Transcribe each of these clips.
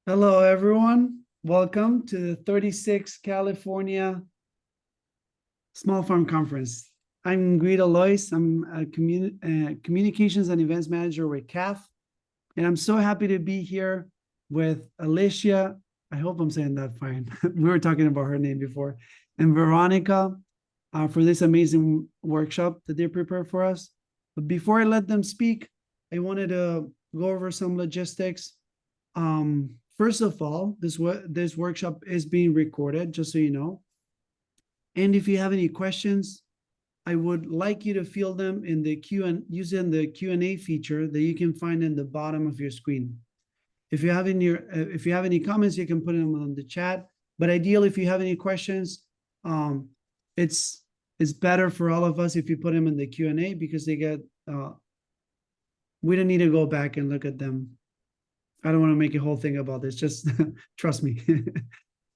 Hello, everyone. Welcome to the 36th California Small Farm Conference. I'm Guido Lois. I'm a Communications and Events Manager with CAF, and I'm so happy to be here with Alicia. I hope I'm saying that fine. We were talking about her name before, and Veronica for this amazing workshop that they prepared for us. But before I let them speak, I wanted to go over some logistics. First of all, this workshop is being recorded, just so you know. And if you have any questions, I would like you to fill them in the using the Q&A feature that you can find in the bottom of your screen. If you have any comments, you can put them on the chat. But ideally, if you have any questions, it's better for all of us if you put them in the Q&A because we don't need to go back and look at them. I don't want to make a whole thing about this. Just trust me.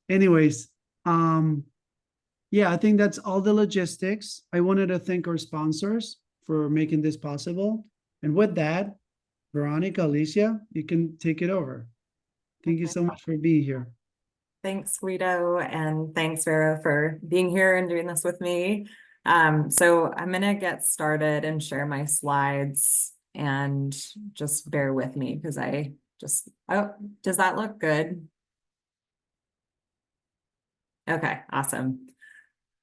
Anyways, yeah, I think that's all the logistics. I wanted to thank our sponsors for making this possible. And with that, Veronica, Alicia, you can take it over. Thank you so much for being here. Thanks, Guido, and thanks, Vera, for being here and doing this with me. So I'm going to get started and share my slides, and just bear with me because oh, does that look good? Okay, awesome.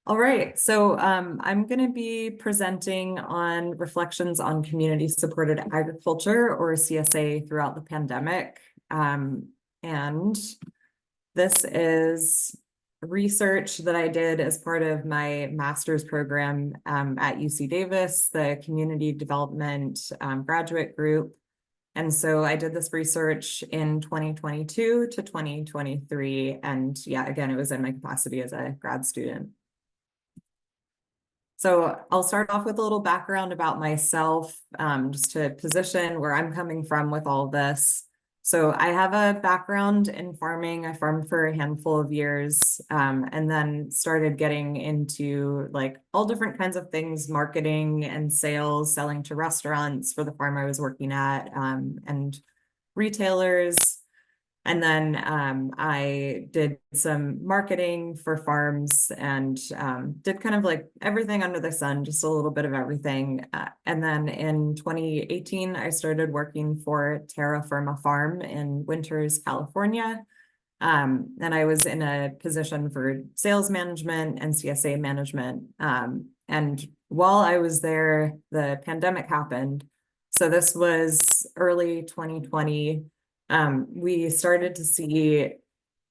All right, so I'm going to be presenting on reflections on community-supported agriculture, or CSA, throughout the pandemic. And this is research that I did as part of my master's program at UC Davis, the Community Development Graduate Group. And so I did this research in 2022 to 2023. And yeah, again, it was in my capacity as a grad student. So I'll start off with a little background about myself, just to position where I'm coming from with all this. So I have a background in farming. I farmed for a handful of years, and then started getting into like all different kinds of things, marketing and sales, selling to restaurants for the farm I was working at, and retailers. And then I did some marketing for farms and did kind of like everything under the sun, just a little bit of everything. And then in 2018, I started working for Terra Firma Farm in Winters, California. And I was in a position for sales management and CSA management. And while I was there, the pandemic happened. So this was early 2020. We started to see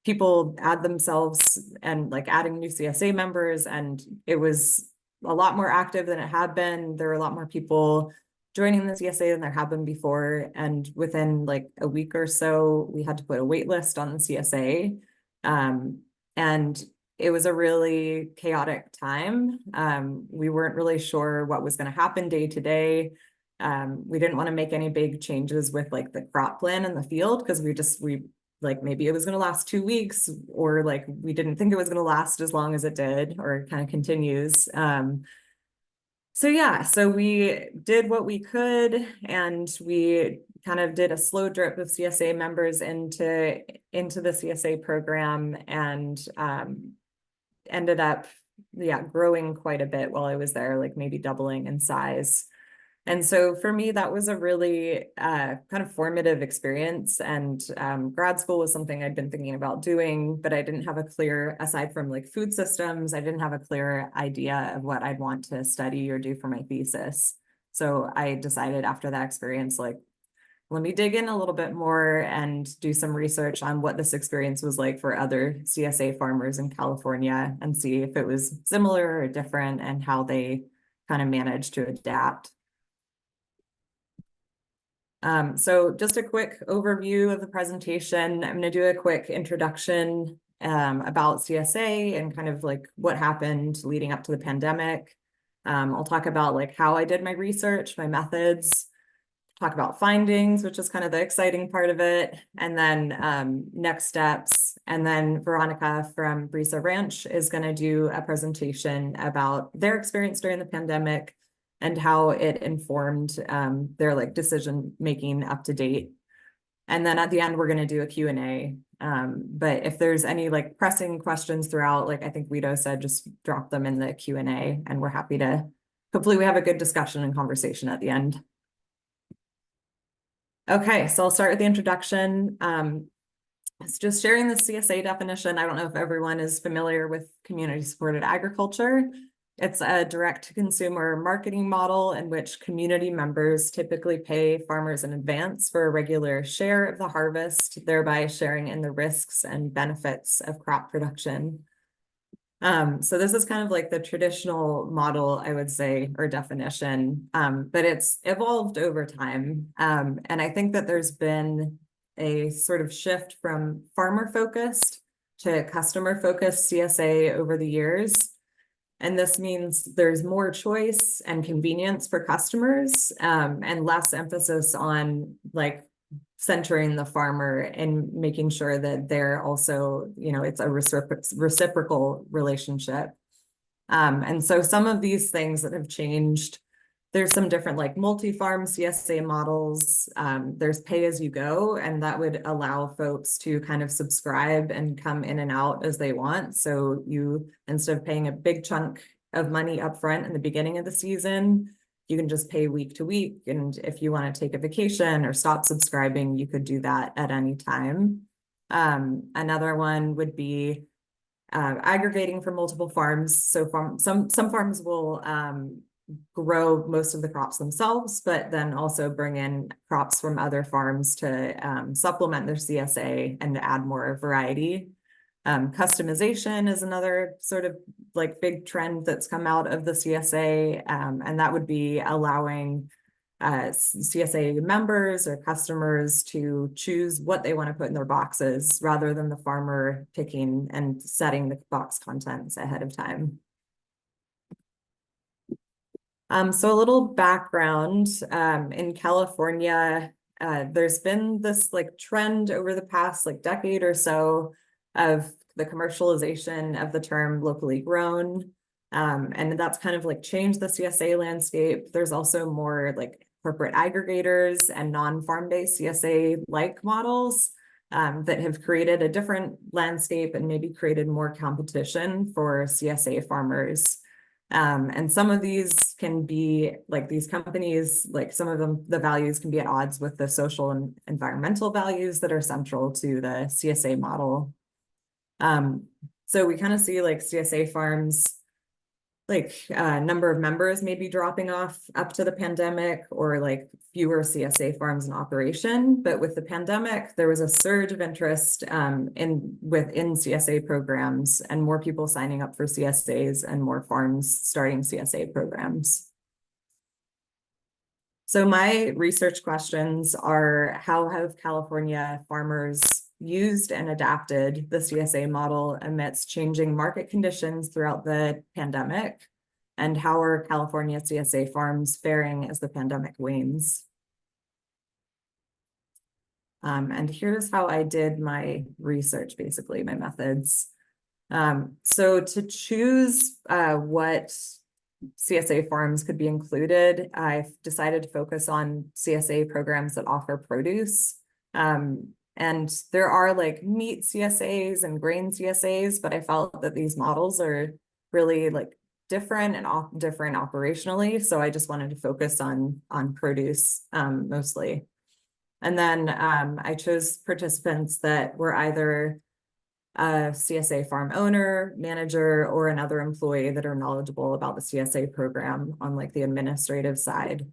people add themselves and like adding new CSA members, and it was a lot more active than it had been. There were a lot more people joining the CSA than there had been before. And within like a week or so, we had to put a wait list on the CSA. And it was a really chaotic time. We weren't really sure what was going to happen day to day. We didn't want to make any big changes with like the crop plan in the field because we like maybe it was going to last 2 weeks, or like we didn't think it was going to last as long as it did, or it kind of continues. So yeah, so we did what we could, and we kind of did a slow drip of CSA members into the CSA program, and ended up growing quite a bit while I was there, like maybe doubling in size. And so for me, that was a really kind of formative experience. And grad school was something I'd been thinking about doing, but I didn't have a clear, aside from like food systems, I didn't have a clear idea of what I'd want to study or do for my thesis. So I decided after that experience, like, let me dig in a little bit more and do some research on what this experience was like for other CSA farmers in California and see if it was similar or different and how they kind of managed to adapt. So just a quick overview of the presentation. I'm going to do a quick introduction about CSA and kind of like what happened leading up to the pandemic. I'll talk about like how I did my research, my methods, talk about findings, which is kind of the exciting part of it, and then next steps. And then Veronica from Brisa Ranch is going to do a presentation about their experience during the pandemic and how it informed their like decision making up to date. And then at the end, we're going to do a Q&A. But if there's any like pressing questions throughout, like I think Guido said, just drop them in the Q&A, and we're happy to, hopefully we have a good discussion and conversation at the end. Okay, so I'll start with the introduction. It's just sharing the CSA definition. I don't know if everyone is familiar with community supported agriculture. It's a direct-to-consumer marketing model in which community members typically pay farmers in advance for a regular share of the harvest, thereby sharing in the risks and benefits of crop production. So this is kind of like the traditional model, I would say, or definition, but it's evolved over time. And I think that there's been a sort of shift from farmer-focused to customer-focused CSA over the years. And this means there's more choice and convenience for customers, and less emphasis on like centering the farmer and making sure that they're also, it's a reciprocal relationship. And so some of these things that have changed, there's some different like multi-farm CSA models. There's pay as you go, and that would allow folks to kind of subscribe and come in and out as they want. So you, instead of paying a big chunk of money upfront in the beginning of the season, you can just pay week to week. And if you want to take a vacation or stop subscribing, you could do that at any time. Another one would be aggregating from multiple farms. So some farms will grow most of the crops themselves, but then also bring in crops from other farms to supplement their CSA and to add more variety. Customization is another sort of like big trend that's come out of the CSA, and that would be allowing CSA members or customers to choose what they want to put in their boxes rather than the farmer picking and setting the box contents ahead of time. So a little background, in California, there's been this like trend over the past like decade or so of the commercialization of the term locally grown. And that's kind of like changed the CSA landscape. There's also more like corporate aggregators and non-farm-based CSA-like models that have created a different landscape and maybe created more competition for CSA farmers. And some of these can be like these companies, like some of them, the values can be at odds with the social and environmental values that are central to the CSA model. So we kind of see like CSA farms, like number of members maybe dropping off up to the pandemic, or like fewer CSA farms in operation. But with the pandemic, there was a surge of interest within CSA programs, and more people signing up for CSAs and more farms starting CSA programs. So my research questions are, how have California farmers used and adapted the CSA model amidst changing market conditions throughout the pandemic? And how are California CSA farms faring as the pandemic wanes? And here's how I did my research, basically, my methods. So to choose what CSA farms could be included, I've decided to focus on CSA programs that offer produce. And there are like meat CSAs and grain CSAs, but I felt that these models are really like different and different operationally. So I just wanted to focus on produce mostly. And then I chose participants that were either a CSA farm owner, manager, or another employee that are knowledgeable about the CSA program on like the administrative side.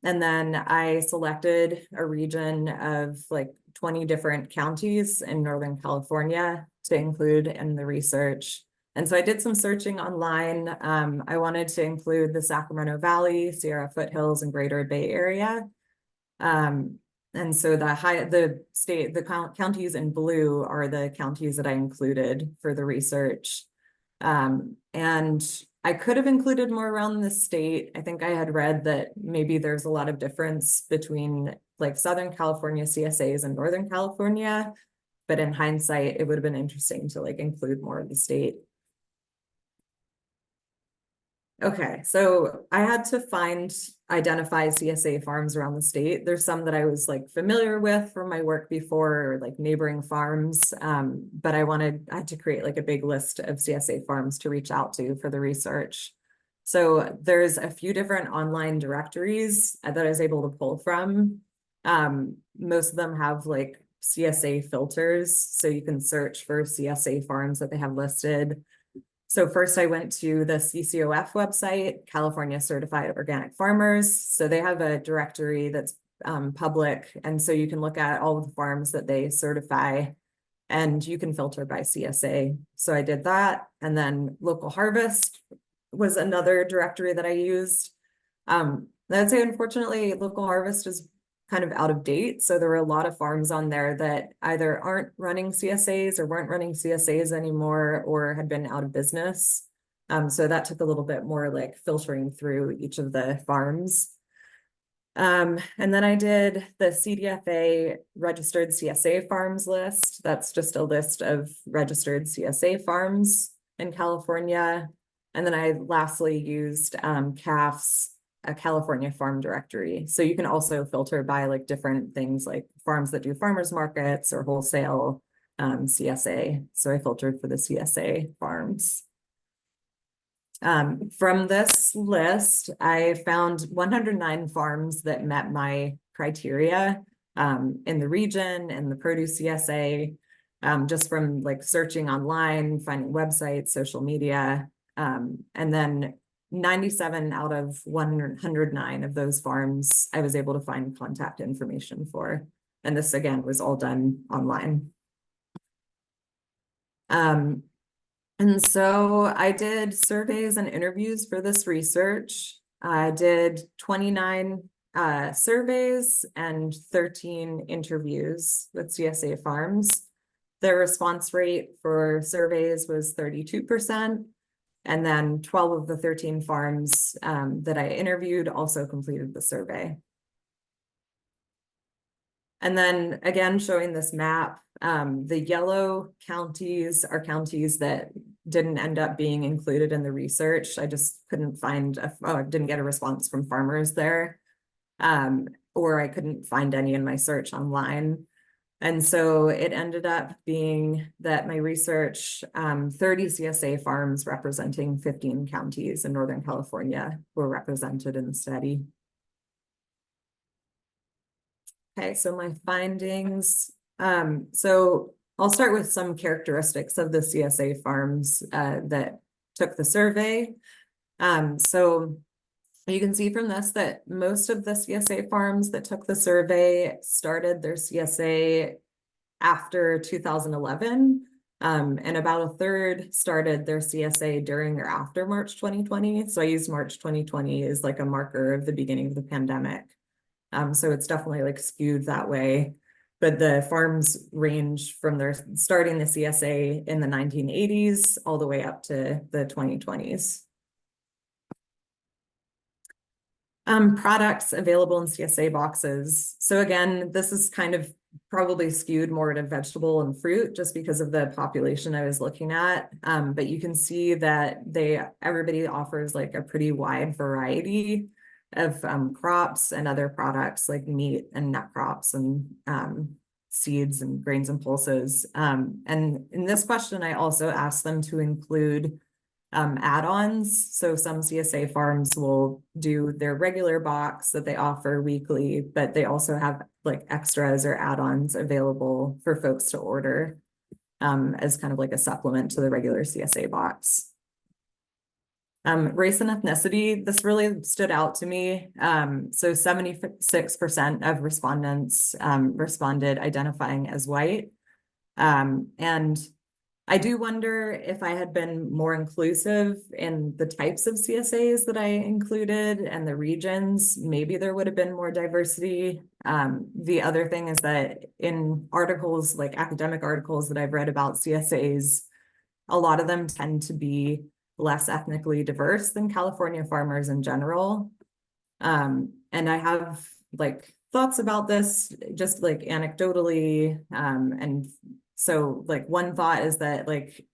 And then I selected a region of like 20 different counties in Northern California to include in the research. And so I did some searching online. I wanted to include the Sacramento Valley, Sierra Foothills, and Greater Bay Area. And so the counties in blue are the counties that I included for the research. And I could have included more around the state. I think I had read that maybe there's a lot of difference between like Southern California CSAs and Northern California, but in hindsight, it would have been interesting to like include more of the state. Okay, so I had to identify CSA farms around the state. There's some that I was like familiar with from my work before, or like neighboring farms. But I had to create like a big list of CSA farms to reach out to for the research. So there's a few different online directories that I was able to pull from. Most of them have like CSA filters, so you can search for CSA farms that they have listed. So first I went to the CCOF website, California Certified Organic Farmers. So they have a directory that's public. And so you can look at all of the farms that they certify and you can filter by CSA. So I did that. And then Local Harvest was another directory that I used. I'd say unfortunately, Local Harvest is kind of out of date. So there were a lot of farms on there that either aren't running CSAs or weren't running CSAs anymore or had been out of business. So that took a little bit more like filtering through each of the farms. And then I did the CDFA registered CSA farms list. That's just a list of registered CSA farms in California. And then I lastly used CAF's a California farm directory. So you can also filter by like different things like farms that do farmers markets or wholesale CSA. So I filtered for the CSA farms. From this list, I found 109 farms that met my criteria in the region and the produce CSA, just from like searching online, finding websites, social media, and then 97 out of 109 of those farms, I was able to find contact information for. And this again was all done online. And so I did surveys and interviews for this research. I did 29 surveys and 13 interviews with CSA farms. Their response rate for surveys was 32%. And then 12 of the 13 farms that I interviewed also completed the survey. And then again, showing this map, the yellow counties are counties that didn't end up being included in the research. I just couldn't find, didn't get a response from farmers there, or I couldn't find any in my search online. And so it ended up being that my research, 30 CSA farms representing 15 counties in Northern California were represented in the study. Okay, so my findings. So I'll start with some characteristics of the CSA farms that took the survey. So you can see from this that most of the CSA farms that took the survey started their CSA after 2011. And about a third started their CSA during or after March 2020. So I used March 2020 as like a marker of the beginning of the pandemic. So it's definitely like skewed that way. But the farms range from their starting the CSA in the 1980s all the way up to the 2020s. Products available in CSA boxes. So again, this is kind of probably skewed more to vegetable and fruit just because of the population I was looking at. But you can see that everybody offers like a pretty wide variety of crops and other products like meat and nut crops and seeds and grains and pulses. And in this question, I also asked them to include add-ons. So some CSA farms will do their regular box that they offer weekly, but they also have like extras or add-ons available for folks to order as kind of like a supplement to the regular CSA box. Race and ethnicity, this really stood out to me. So 76% of respondents responded identifying as white. And I do wonder if I had been more inclusive in the types of CSAs that I included and the regions, maybe there would have been more diversity. The other thing is that in articles, like academic articles that I've read about CSAs, a lot of them tend to be less ethnically diverse than California farmers in general. And I have like thoughts about this just like anecdotally, and so like one thought is that like,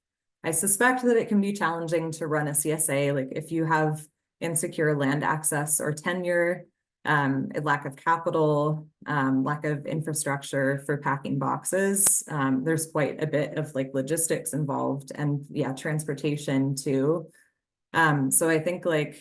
I suspect that it can be challenging to run a CSA. Like if you have insecure land access or tenure, a lack of capital, lack of infrastructure for packing boxes. There's quite a bit of like logistics involved, and yeah, transportation too. So I think like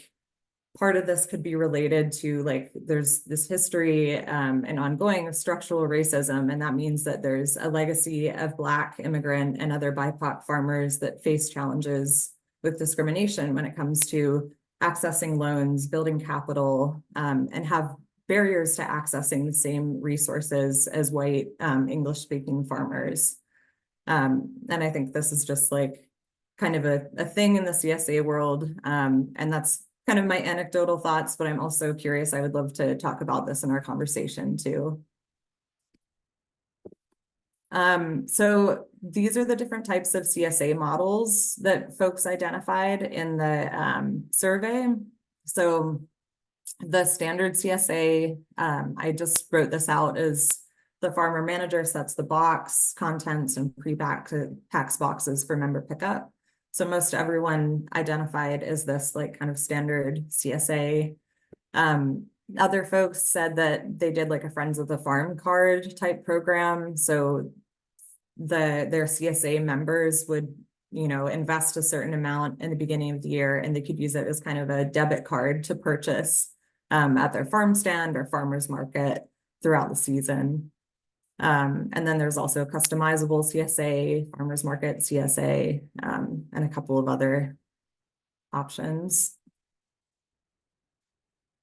part of this could be related to like there's this history and ongoing of structural racism, and that means that there's a legacy of Black, immigrant, and other BIPOC farmers that face challenges with discrimination when it comes to accessing loans, building capital, and have barriers to accessing the same resources as white English-speaking farmers. And I think this is just like kind of a thing in the CSA world, and that's kind of my anecdotal thoughts, but I'm also curious. I would love to talk about this in our conversation too. So these are the different types of CSA models that folks identified in the survey. So the standard CSA, I just wrote this out as the farmer manager sets the box, contents, and pre-packs boxes for member pickup. So most everyone identified as this like kind of standard CSA. Other folks said that they did like a Friends of the Farm card type program. So their CSA members would, you know, invest a certain amount in the beginning of the year, and they could use it as kind of a debit card to purchase at their farm stand or farmer's market throughout the season. And then there's also customizable CSA, farmers market CSA, and a couple of other options.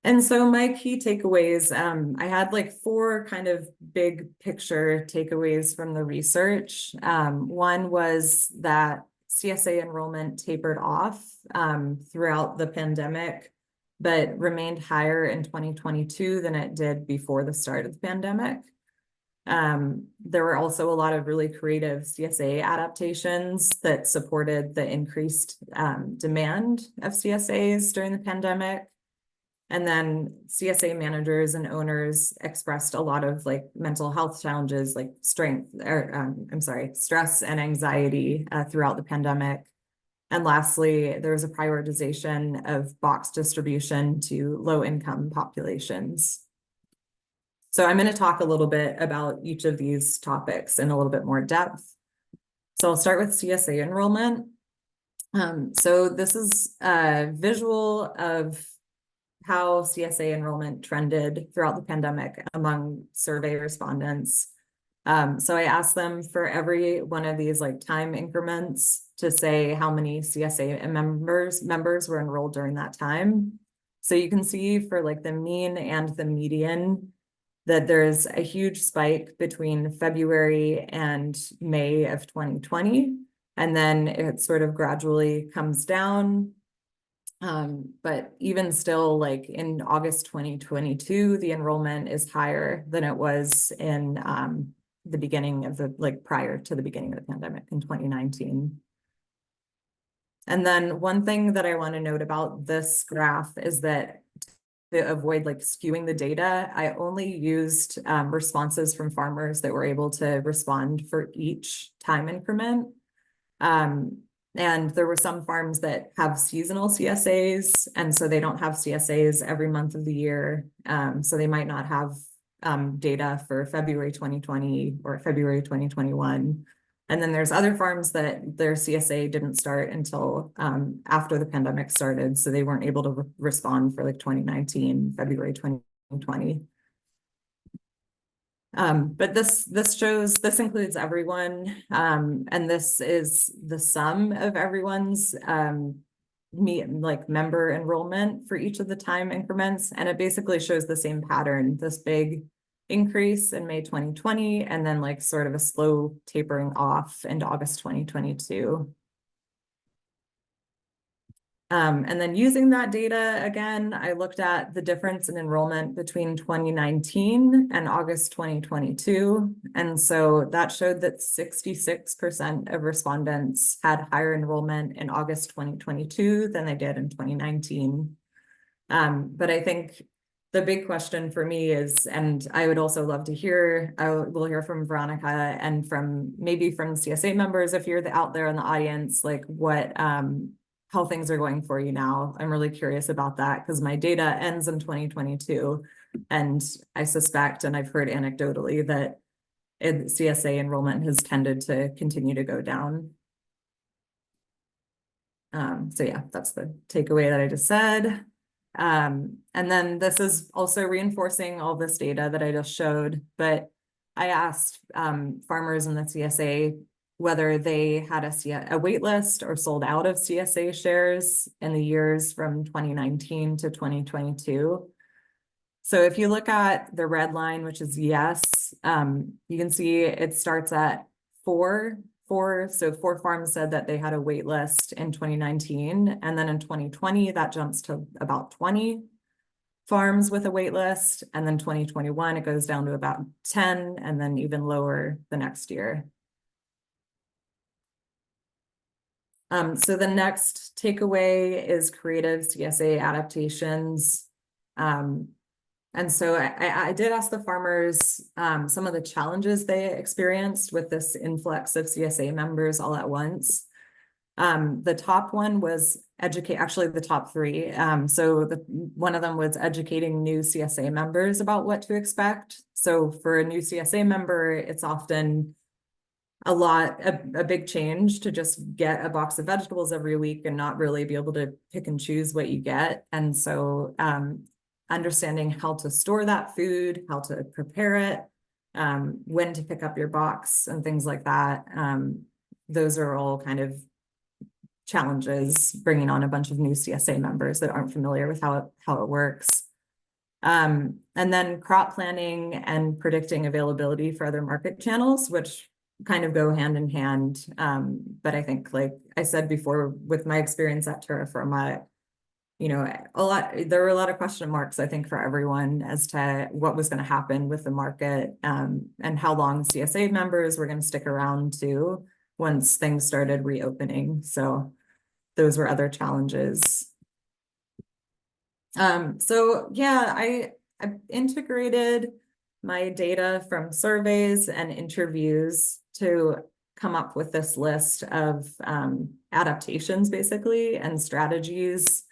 And so my key takeaways, I had like 4 kind of big picture takeaways from the research. One was that CSA enrollment tapered off throughout the pandemic, but remained higher in 2022 than it did before the start of the pandemic. There were also a lot of really creative CSA adaptations that supported the increased demand of CSAs during the pandemic. And then CSA managers and owners expressed a lot of like mental health challenges like stress and anxiety throughout the pandemic. And lastly, there was a prioritization of box distribution to low-income populations. So I'm going to talk a little bit about each of these topics in a little bit more depth. So I'll start with CSA enrollment. So this is a visual of how CSA enrollment trended throughout the pandemic among survey respondents. So I asked them for every one of these like time increments to say how many CSA members were enrolled during that time. So you can see for like the mean and the median that there's a huge spike between February and May of 2020, and then it sort of gradually comes down. But even still, like in August 2022, the enrollment is higher than it was in the beginning of the, like prior to the beginning of the pandemic in 2019. And then one thing that I want to note about this graph is that to avoid like skewing the data, I only used responses from farmers that were able to respond for each time increment. And there were some farms that have seasonal CSAs, and so they don't have CSAs every month of the year. So they might not have data for February 2020 or February 2021. And then there's other farms that their CSA didn't start until after the pandemic started, so they weren't able to respond for like 2019, February 2020. But this includes everyone, and this is the sum of everyone's member enrollment for each of the time increments, and it basically shows the same pattern, this big increase in May 2020, and then like sort of a slow tapering off into August 2022. And then using that data again, I looked at the difference in enrollment between 2019 and August 2022. And so that showed that 66% of respondents had higher enrollment in August 2022 than they did in 2019. But I think the big question for me is, and I would also love to hear, we'll hear from Veronica and from maybe from CSA members if you're out there in the audience, like what, how things are going for you now. I'm really curious about that because my data ends in 2022. And I suspect, and I've heard anecdotally, that CSA enrollment has tended to continue to go down. So yeah, that's the takeaway that I just said. And then this is also reinforcing all this data that I just showed, but I asked farmers in the CSA whether they had a wait list or sold out of CSA shares in the years from 2019 to 2022. So if you look at the red line, which is yes, you can see it starts at four. So 4 farms said that they had a wait list in 2019, and then in 2020 that jumps to about 20 farms with a wait list, and then 2021 it goes down to about 10, and then even lower the next year. So the next takeaway is creative CSA adaptations. And so I did ask the farmers some of the challenges they experienced with this influx of CSA members all at once. The top one was actually the top 3. So one of them was educating new CSA members about what to expect. So for a new CSA member, it's often a big change to just get a box of vegetables every week and not really be able to pick and choose what you get. And so understanding how to store that food, how to prepare it, when to pick up your box and things like that. Those are all kind of challenges, bringing on a bunch of new CSA members that aren't familiar with how it works. And then crop planning and predicting availability for other market channels, which kind of go hand in hand. But I think, like I said before, with my experience at Terra Firma, there were a lot of question marks, I think, for everyone as to what was going to happen with the market, and how long CSA members were going to stick around too once things started reopening. So those were other challenges. So yeah, I've integrated my data from surveys and interviews to come up with this list of adaptations, basically, and strategies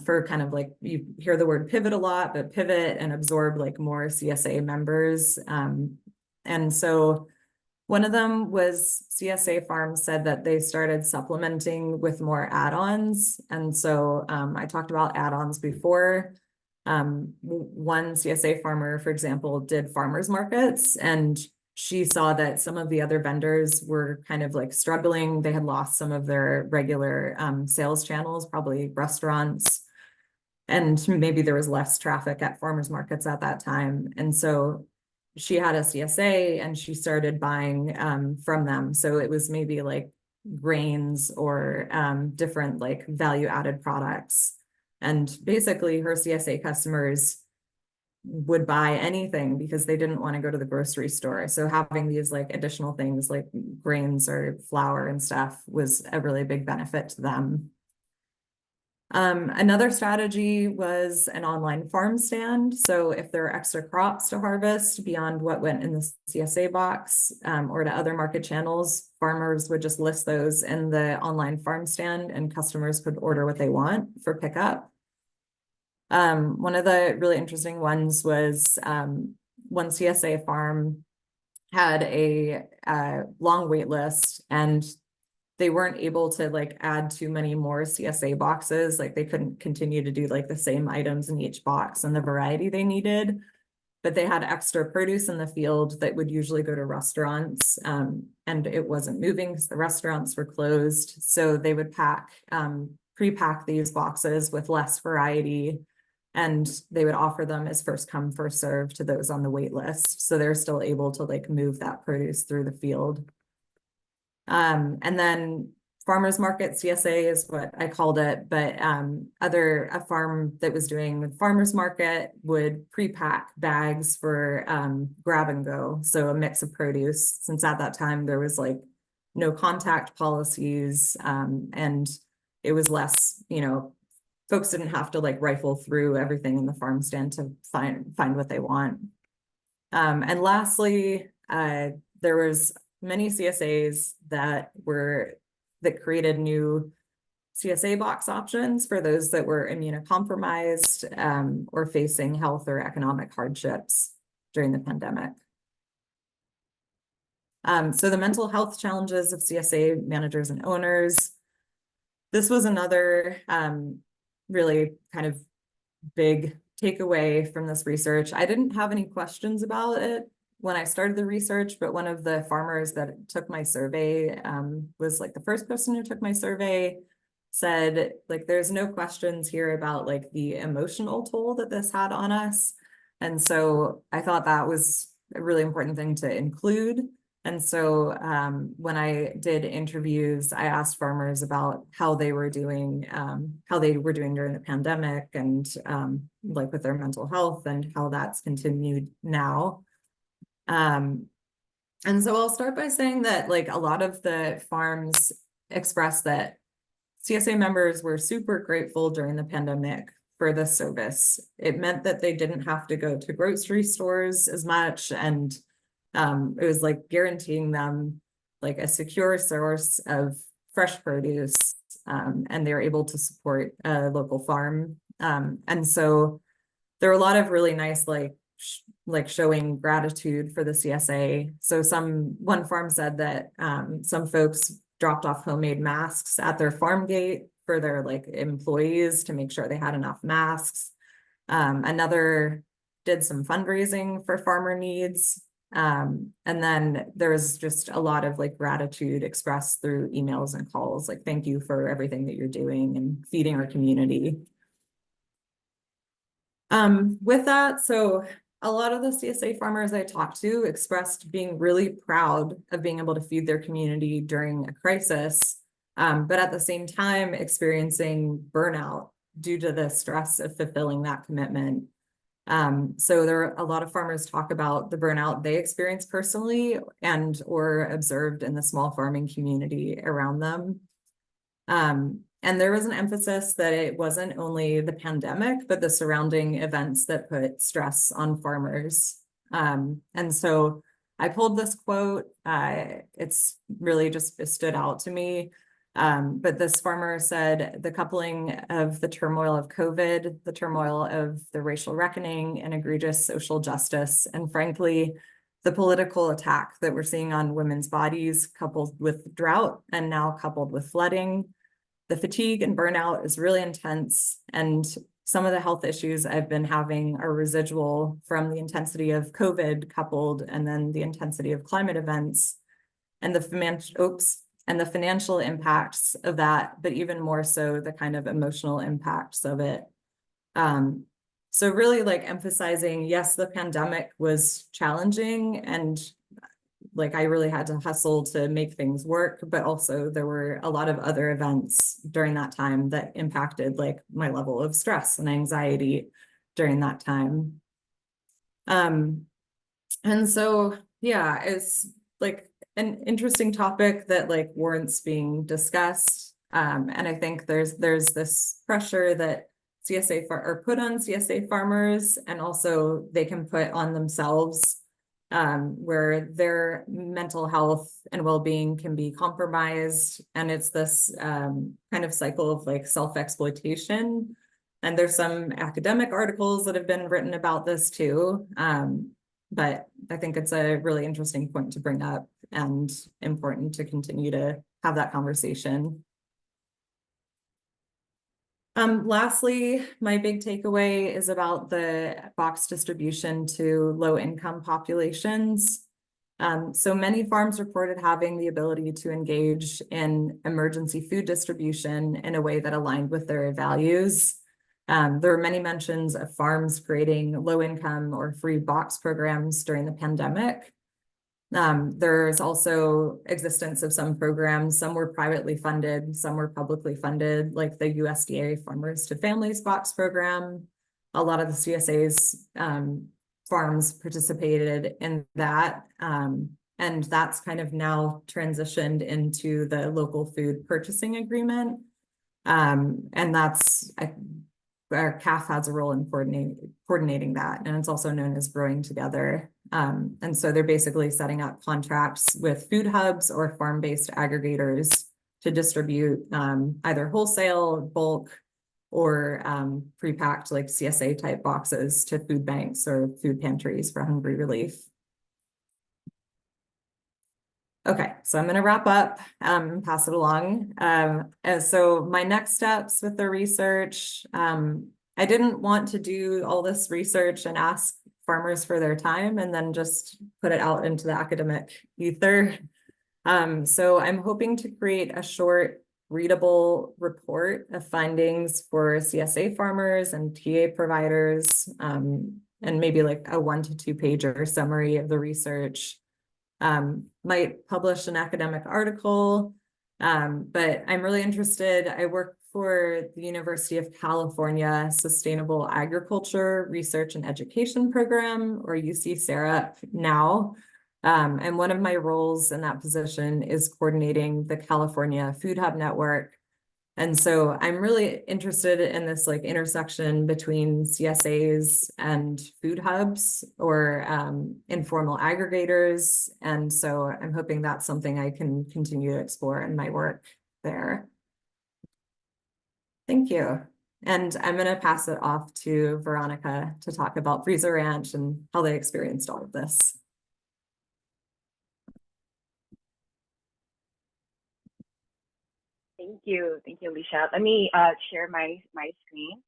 for kind of, like, you hear the word pivot a lot, but pivot and absorb like more CSA members. And so one of them was CSA farms said that they started supplementing with more add-ons. And so I talked about add-ons before. One CSA farmer, for example, did farmers markets, and she saw that some of the other vendors were kind of like struggling. They had lost some of their regular sales channels, probably restaurants, and maybe there was less traffic at farmers markets at that time. And so she had a CSA and she started buying from them. So it was maybe like grains or different like value added products. And basically her CSA customers would buy anything because they didn't want to go to the grocery store. So having these like additional things like grains or flour and stuff was a really big benefit to them. Another strategy was an online farm stand. So if there are extra crops to harvest beyond what went in the CSA box or to other market channels, farmers would just list those in the online farm stand and customers could order what they want for pickup. One of the really interesting ones was one CSA farm had a long wait list, and they weren't able to like add too many more CSA boxes. Like they couldn't continue to do like the same items in each box and the variety they needed, but they had extra produce in the field that would usually go to restaurants, and it wasn't moving because the restaurants were closed. So they would pre-pack these boxes with less variety, and they would offer them as first come, first serve to those on the wait list. So they're still able to like move that produce through the field. And then farmers market CSA is what I called it, but a farm that was doing farmers market would pre-pack bags for grab and go. So a mix of produce, since at that time there was like no contact policies, and it was less, folks didn't have to like rifle through everything in the farm stand to find what they want. And lastly, there was many CSAs that created new CSA box options for those that were immunocompromised or facing health or economic hardships during the pandemic. So the mental health challenges of CSA managers and owners. This was another really kind of big takeaway from this research. I didn't have any questions about it when I started the research, but one of the farmers that took my survey was like the first person who took my survey, said like there's no questions here about like the emotional toll that this had on us. And so I thought that was a really important thing to include. And so when I did interviews, I asked farmers about how they were doing during the pandemic and like with their mental health and how that's continued now. And so I'll start by saying that like a lot of the farms expressed that CSA members were super grateful during the pandemic for this service. It meant that they didn't have to go to grocery stores as much, and it was like guaranteeing them like a secure source of fresh produce, and they were able to support a local farm. And so there were a lot of really nice like showing gratitude for the CSA. So one farm said that some folks dropped off homemade masks at their farm gate for their like employees to make sure they had enough masks. Another did some fundraising for farmer needs. And then there was just a lot of like gratitude expressed through emails and calls, like thank you for everything that you're doing and feeding our community. With that, so a lot of the CSA farmers I talked to expressed being really proud of being able to feed their community during a crisis, but at the same time experiencing burnout due to the stress of fulfilling that commitment. So there are a lot of farmers talk about the burnout they experienced personally and or observed in the small farming community around them. And there was an emphasis that it wasn't only the pandemic, but the surrounding events that put stress on farmers. And so I pulled this quote. It's really just stood out to me. But this farmer said, the coupling of the turmoil of COVID, the turmoil of the racial reckoning and egregious social justice, and frankly, the political attack that we're seeing on women's bodies, coupled with drought and now coupled with flooding, the fatigue and burnout is really intense. And some of the health issues I've been having are residual from the intensity of COVID coupled, and then the intensity of climate events and the financial impacts of that, but even more so the kind of emotional impacts of it. So really like emphasizing, yes, the pandemic was challenging and like I really had to hustle to make things work, but also there were a lot of other events during that time that impacted like my level of stress and anxiety during that time. And so, yeah, it's like an interesting topic that like warrants being discussed. And I think there's this pressure that CSA or put on CSA farmers, and also they can put on themselves, where their mental health and well-being can be compromised. And it's this kind of cycle of like self-exploitation. And there's some academic articles that have been written about this too. But I think it's a really interesting point to bring up and important to continue to have that conversation. Lastly, my big takeaway is about the box distribution to low-income populations. So many farms reported having the ability to engage in emergency food distribution in a way that aligned with their values. There were many mentions of farms creating low-income or free box programs during the pandemic. There's also existence of some programs. Some were privately funded, some were publicly funded, like the USDA Farmers to Families box program. A lot of the CSAs farms participated in that. And that's kind of now transitioned into the local food purchasing agreement. And that's, our CAF has a role in coordinating that, and it's also known as Growing Together. And so they're basically setting up contracts with food hubs or farm-based aggregators to distribute either wholesale, bulk, or pre-packed like CSA type boxes to food banks or food pantries for hungry relief. Okay, so I'm going to wrap up, pass it along. And so my next steps with the research, I didn't want to do all this research and ask farmers for their time and then just put it out into the academic ether. So I'm hoping to create a short, readable report of findings for CSA farmers and TA providers, and maybe like a 1 to 2 pager summary of the research. Might publish an academic article, but I'm really interested. I work for the University of California Sustainable Agriculture Research and Education Program, or UC SAREP now. And one of my roles in that position is coordinating the California Food Hub Network. And so I'm really interested in this like intersection between CSAs and food hubs or informal aggregators. And so I'm hoping that's something I can continue to explore in my work there. Thank you. And I'm going to pass it off to Veronica to talk about Freezer Ranch and how they experienced all of this. Thank you, Alicia. Let me share my screen.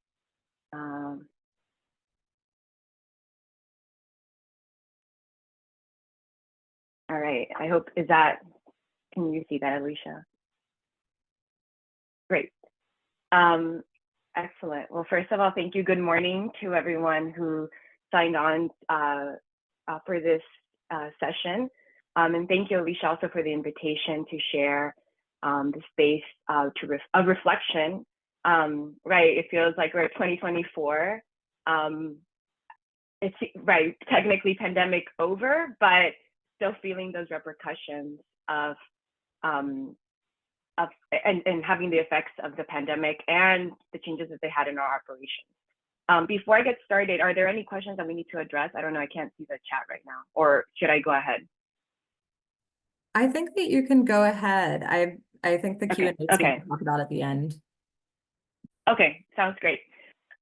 All right, I hope, can you see that, Alicia? Great. Excellent. Well, first of all, thank you. Good morning to everyone who signed on for this session. And thank you, Alicia, also for the invitation to share the space of reflection. Right, it feels like we're at 2024. It's right, technically pandemic over, but still feeling those repercussions of and having the effects of the pandemic and the changes that they had in our operations. Before I get started, are there any questions that we need to address? I don't know, I can't see the chat right now, or should I go ahead? I think that you can go ahead. I think the Q&A is okay. going to talk about at the end. Okay, sounds great.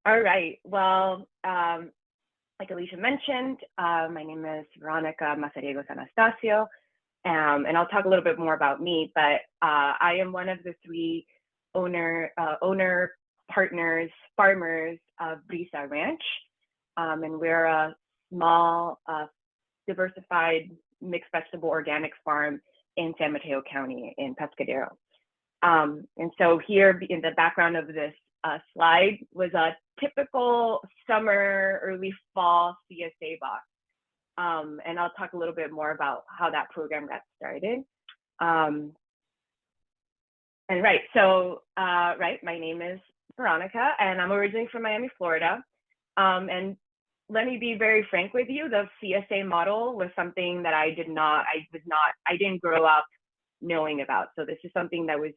All right, well, like Alicia mentioned, my name is Veronica Mazariegos Anastasio, and I'll talk a little bit more about me, but I am one of the 3 owner partners, farmers of Brisa Ranch, and we're a small, diversified mixed vegetable organic farm in San Mateo County in Pescadero. And so here in the background of this slide was a typical summer, early fall CSA box. And I'll talk a little bit more about how that program got started. And right, so my name is Veronica, and I'm originally from Miami, Florida. And let me be very frank with you, the CSA model was something that I didn't grow up knowing about. So this is something that was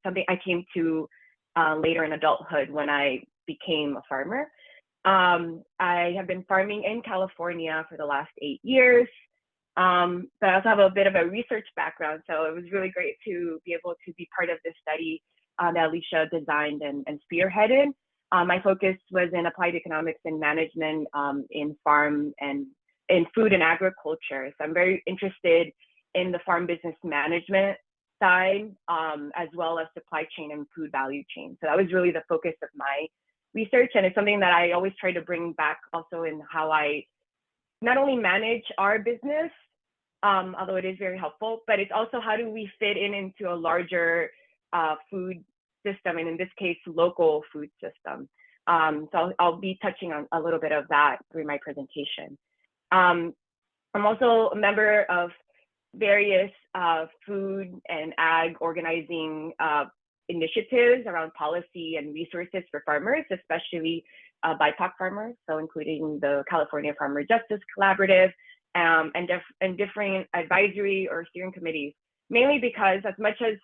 something I came to later in adulthood when I became a farmer. I have been farming in California for the last 8 years, but I also have a bit of a research background. So it was really great to be able to be part of this study that Alicia designed and spearheaded. My focus was in applied economics and management in farm and in food and agriculture. So I'm very interested in the farm business management side, as well as supply chain and food value chain. So that was really the focus of my research. And it's something that I always try to bring back also in how I not only manage our business, although it is very helpful, but it's also how do we fit into a larger food system, and in this case, local food system. So I'll be touching on a little bit of that through my presentation. I'm also a member of various food and ag organizing initiatives around policy and resources for farmers, especially BIPOC farmers, so including the California Farmer Justice Collaborative and different advisory or steering committees, mainly because as much as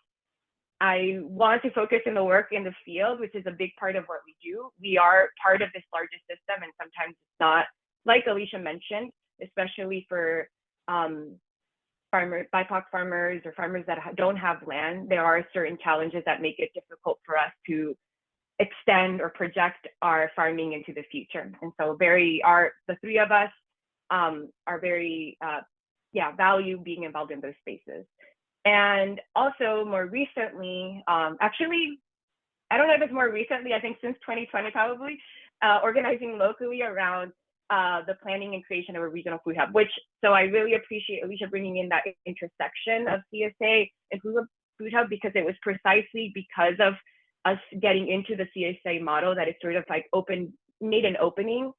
I want to focus in the work in the field, which is a big part of what we do, we are part of this larger system, and sometimes it's not, like Alicia mentioned, especially for BIPOC farmers or farmers that don't have land, there are certain challenges that make it difficult for us to extend or project our farming into the future. And so the three of us are very, value being involved in those spaces. And also more recently, actually, I don't know if it's more recently, I think since 2020 probably, organizing locally around the planning and creation of a regional food hub, so I really appreciate Alicia bringing in that intersection of CSA and food hub, because it was precisely because of us getting into the CSA model that it sort of like made an opening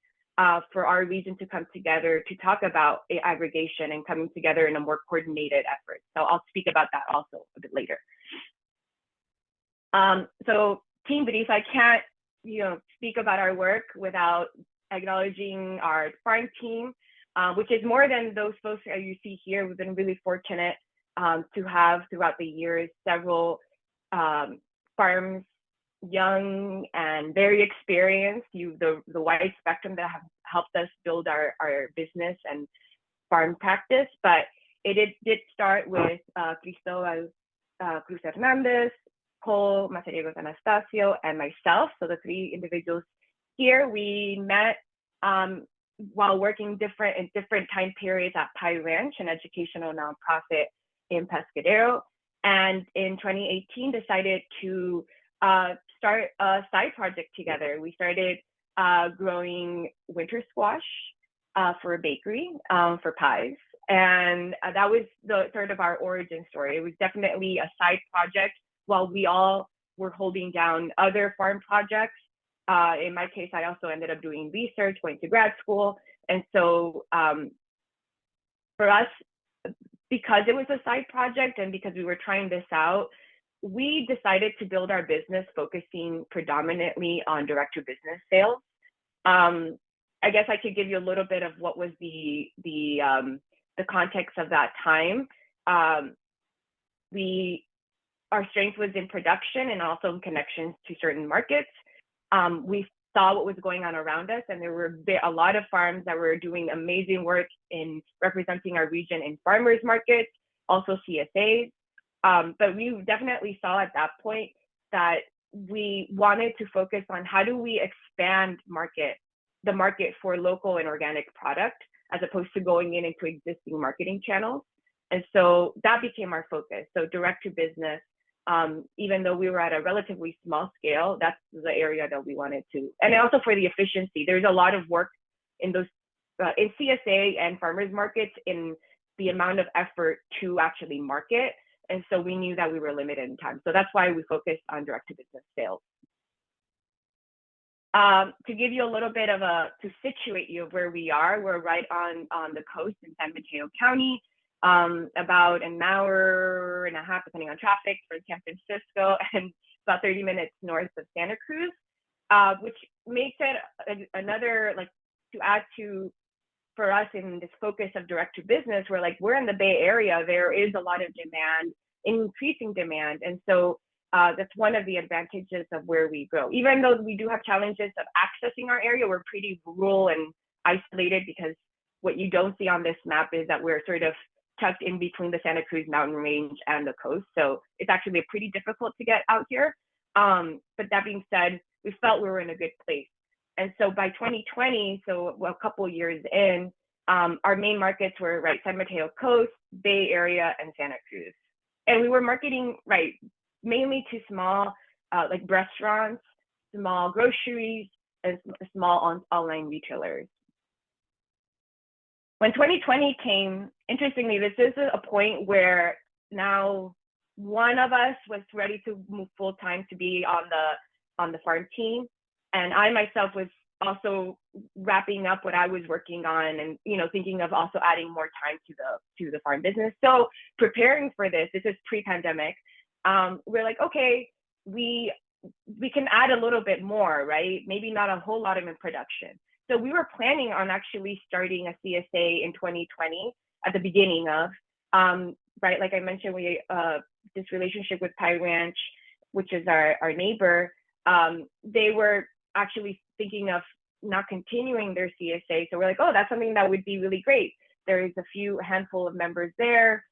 for our region to come together to talk about aggregation and coming together in a more coordinated effort. So I'll speak about that also a bit later. So Team Brief, I can't speak about our work without acknowledging our farm team, which is more than those folks that you see here. We've been really fortunate to have throughout the years several farms, young and very experienced, the wide spectrum that have helped us build our business and farm practice. But it did start with Cristóbal Cruz Hernandez, Cole Mazariegos Anastasio, and myself. So the three individuals here, we met while working in different time periods at Pie Ranch, an educational nonprofit in Pescadero, and in 2018 decided to start a side project together. We started growing winter squash for a bakery for pies, and that was the sort of our origin story. It was definitely a side project while we all were holding down other farm projects. In my case, I also ended up doing research, going to grad school. And so for us, because it was a side project and because we were trying this out, we decided to build our business focusing predominantly on direct-to-business sales. I guess I could give you a little bit of what was the context of that time. Our strength was in production and also in connections to certain markets. We saw what was going on around us, and there were a lot of farms that were doing amazing work in representing our region in farmers markets, also CSAs. But we definitely saw at that point that we wanted to focus on how do we expand the market for local and organic product, as opposed to going into existing marketing channels. And so that became our focus. So direct to business, even though we were at a relatively small scale, that's the area that we wanted to. And also for the efficiency, there's a lot of work in those in CSA and farmers markets in the amount of effort to actually market. And so we knew that we were limited in time. So that's why we focused on direct to business sales. To give you a little bit to situate you of where we are, we're right on the coast in San Mateo County, about an hour and a half, depending on traffic, from San Francisco, and about 30 minutes north of Santa Cruz, which makes it another, to add to, for us in this focus of direct to business, we're in the Bay Area, there is a lot of demand, increasing demand. And so that's one of the advantages of where we grow. Even though we do have challenges of accessing our area, we're pretty rural and isolated, because what you don't see on this map is that we're sort of tucked in between the Santa Cruz mountain range and the coast. So it's actually pretty difficult to get out here. But that being said, we felt we were in a good place. And so by 2020, a couple of years in, our main markets were San Mateo Coast, Bay Area, and Santa Cruz. And we were marketing mainly to small restaurants, small groceries, and small online retailers. When 2020 came, interestingly, this is a point where now one of us was ready to move full time to be on the farm team, and I myself was also wrapping up what I was working on, and thinking of also adding more time to the farm business. So preparing for this is pre-pandemic. We're like, okay, we can add a little bit more, right? Maybe not a whole lot of in production. So we were planning on actually starting a CSA in 2020 at the beginning of, like I mentioned, we this relationship with Pie Ranch, which is our neighbor, they were actually thinking of not continuing their CSA. So we're like, oh, that's something that would be really great. There's a handful of members there.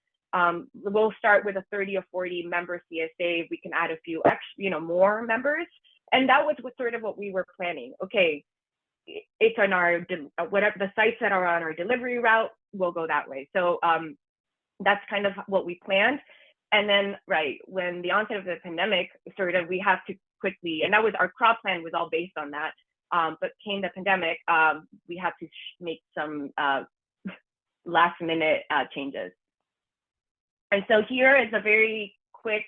we'll start with a 30 or 40 member CSA. We can add a few extra, more members. And that was sort of what we were planning. Okay, it's on our, whatever the sites that are on our delivery route, we'll go that way. So that's kind of what we planned. And then, right, when the onset of the pandemic, sort of, we have to quickly, and that was our crop plan was all based on that. But came the pandemic, we had to make some last minute changes. And so here is a very quick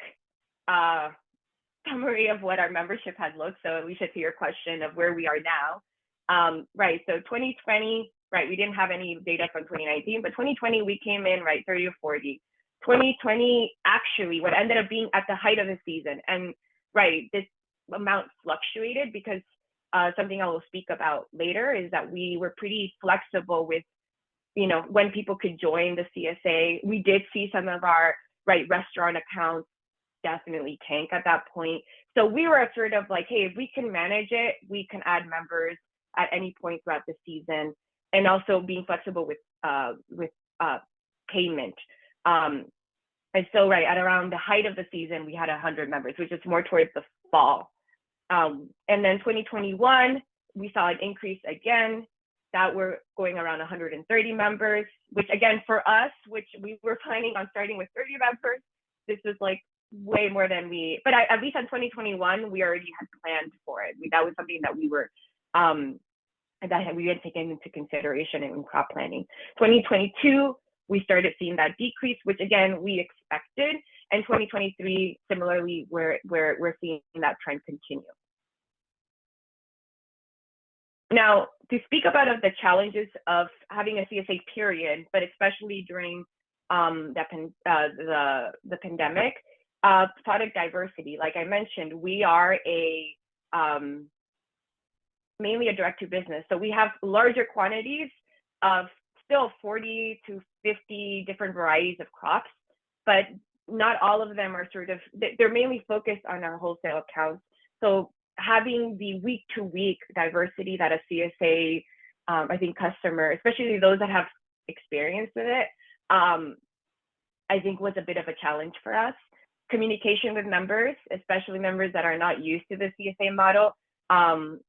summary of what our membership has looked. So Alicia, to your question of where we are now, right, so 2020, right, we didn't have any data from 2019, but 2020, we came in, right, 30 or 40. 2020, actually, what ended up being at the height of the season, and right, this amount fluctuated because something I will speak about later is that we were pretty flexible with, when people could join the CSA. We did see some of our, right, restaurant accounts definitely tank at that point. So we were sort of like, hey, if we can manage it, we can add members at any point throughout the season, and also being flexible with payment. And so, right, at around the height of the season, we had 100 members, which is more towards the fall. And then 2021, we saw an increase again, that we're going around 130 members, which again, for us, which we were planning on starting with 30 members, this is like way more than but at least in 2021, we already had planned for it. That was something that we were, that we had taken into consideration in crop planning. 2022, we started seeing that decrease, which again, we expected. And 2023, similarly, we're seeing that trend continue. Now, to speak about the challenges of having a CSA period, but especially during the pandemic, product diversity, like I mentioned, we are mainly a direct to business. So we have larger quantities of still 40 to 50 different varieties of crops, but not all of them are they're mainly focused on our wholesale accounts. So having the week to week diversity that a CSA, I think customer, especially those that have experience with it, I think was a bit of a challenge for us. Communication with members, especially members that are not used to the CSA model,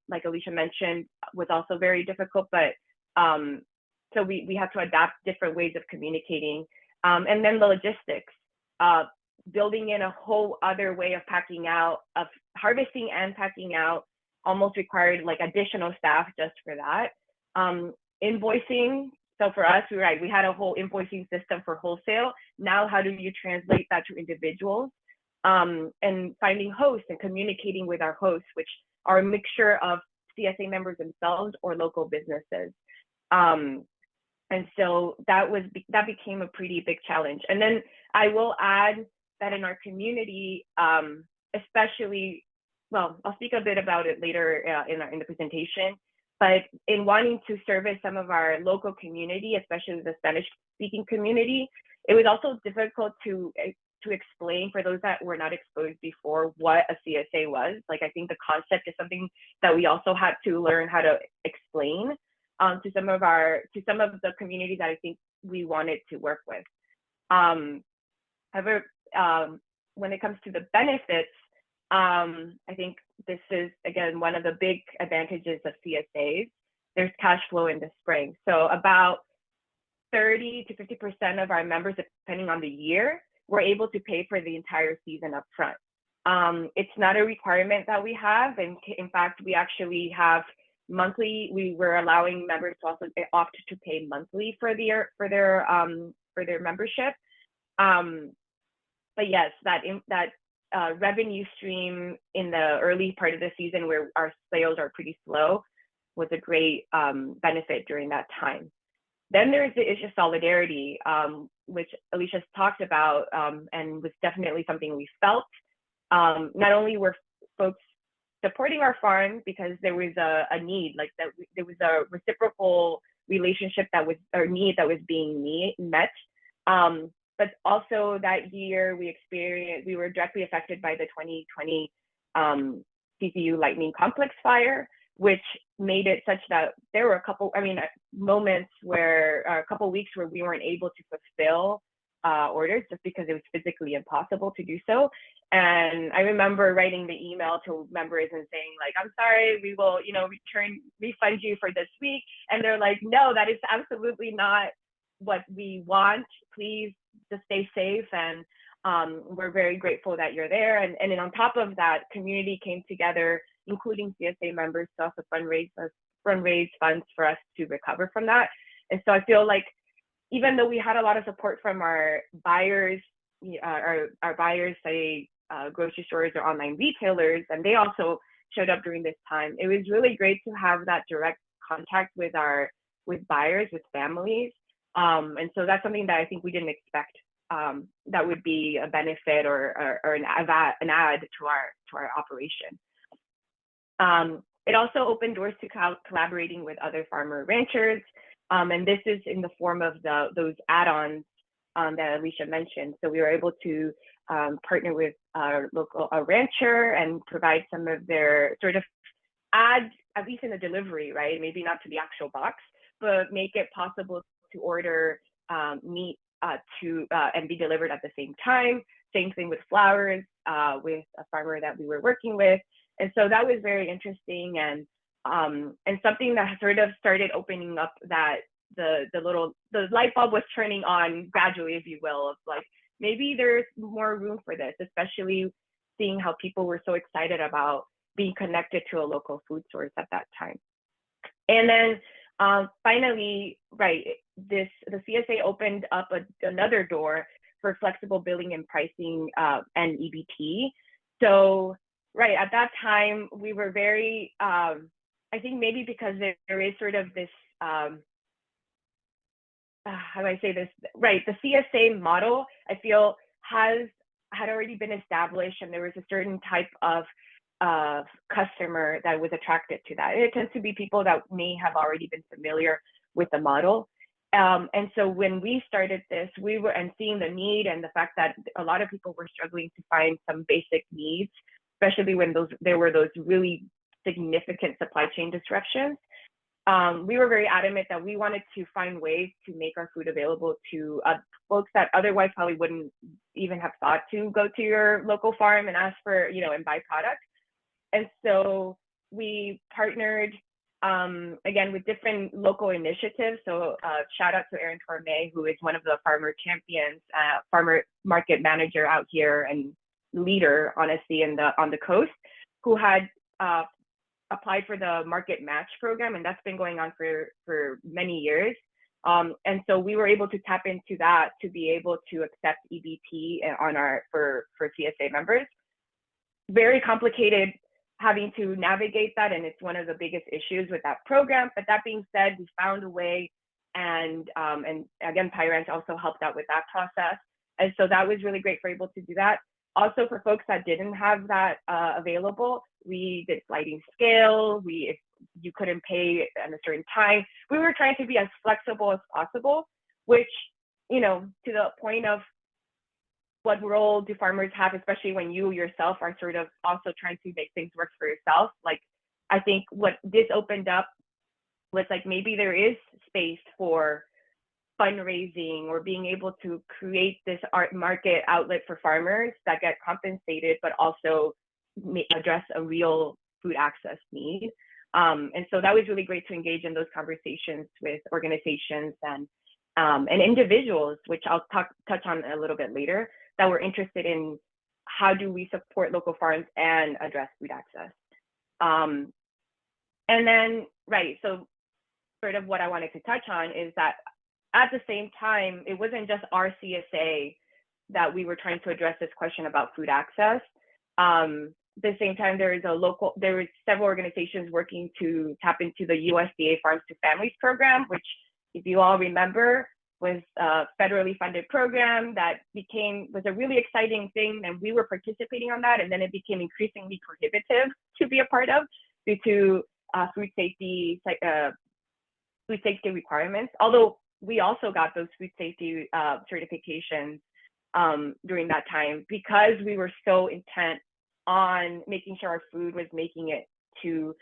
like Alicia mentioned, was also very difficult, but so we have to adapt different ways of communicating. And then the logistics, building in a whole other way of packing out, of harvesting and packing out, almost required like additional staff just for that. Invoicing, so for us, we had a whole invoicing system for wholesale. Now, how do you translate that to individuals? And finding hosts and communicating with our hosts, which are a mixture of CSA members themselves or local businesses. And so that became a pretty big challenge. And then I will add that in our community, especially, well, I'll speak a bit about it later in the presentation, but in wanting to service some of our local community, especially the Spanish-speaking community, it was also difficult to explain for those that were not exposed before what a CSA was. Like, I think the concept is something that we also had to learn how to explain to some of the communities that I think we wanted to work with. However, when it comes to the benefits, I think this is, again, one of the big advantages of CSAs. There's cash flow in the spring. So about 30 to 50% of our members, depending on the year, were able to pay for the entire season up front. It's not a requirement that we have. And in fact, we actually have monthly. We were allowing members to also opt to pay monthly for their membership. But yes, that revenue stream in the early part of the season where our sales are pretty slow was a great benefit during that time. Then there's the issue of solidarity, which Alicia's talked about, and was definitely something we felt. Not only were folks supporting our farm because there was a need, like that there was a reciprocal relationship or need that was being met. But also that year we were directly affected by the 2020 CCU lightning complex fire, which made it such that there were a couple weeks where we weren't able to fulfill orders just because it was physically impossible to do so. And I remember writing the email to members and saying like, I'm sorry, we will, refund you for this week. And they're like, no, that is absolutely not what we want. Please just stay safe. And we're very grateful that you're there. And then on top of that, community came together, including CSA members, to also fundraise funds for us to recover from that. And so I feel like even though we had a lot of support from our buyers, our buyers, say grocery stores or online retailers, and they also showed up during this time, it was really great to have that direct contact with buyers, with families. And so that's something that I think we didn't expect that would be a benefit or an add to our operation. It also opened doors to collaborating with other farmer ranchers, and this is in the form of those add-ons that Alicia mentioned. So we were able to partner with our local rancher and provide some of their sort of ads, at least in the delivery, right? Maybe not to the actual box, but make it possible to order meat and be delivered at the same time. Same thing with flowers, with a farmer that we were working with. And so that was very interesting, and something that sort of started opening up that the light bulb was turning on gradually, if you will, of like, maybe there's more room for this, especially seeing how people were so excited about being connected to a local food source at that time. And then finally, right, the CSA opened up another door for flexible billing and pricing and EBT. So right, at that time, we were very, I think maybe because there is sort of this, how do I say this? Right, the CSA model, I feel, had already been established, and there was a certain type of customer that was attracted to that. It tends to be people that may have already been familiar with the model. And so when we started this, and seeing the need and the fact that a lot of people were struggling to find some basic needs, especially when there were those really significant supply chain disruptions. We were very adamant that we wanted to find ways to make our food available to folks that otherwise probably wouldn't even have thought to go to your local farm and ask for, and buy products. And so we partnered, again, with different local initiatives. So shout out to Erin Torme, who is one of the farmer champions, farmer market manager out here and leader, honestly, on the coast, who had applied for the market match program, and that's been going on for many years. And so we were able to tap into that to be able to accept EBT for CSA members. Very complicated having to navigate that, and it's one of the biggest issues with that program. But that being said, we found a way, and again, Pyrant also helped out with that process. And so that was really great for able to do that. Also, for folks that didn't have that available, we did sliding scale. If you couldn't pay at a certain time, we were trying to be as flexible as possible, which, to the point of what role do farmers have, especially when you yourself are sort of also trying to make things work for yourself. Like, I think what this opened up was like, maybe there is space for fundraising or being able to create this art market outlet for farmers that get compensated, but also address a real food access need. And so that was really great to engage in those conversations with organizations and individuals, which I'll touch on a little bit later, that were interested in how do we support local farms and address food access. And then, right, so sort of what I wanted to touch on is that at the same time, it wasn't just our CSA that we were trying to address this question about food access. At the same time, there was several organizations working to tap into the USDA Farms to Families program, which, if you all remember, was a federally funded program that was a really exciting thing, and we were participating on that, and then it became increasingly prohibitive to be a part of due to food safety requirements. Although we also got those food safety certifications during that time, because we were so intent on making sure our food was making it to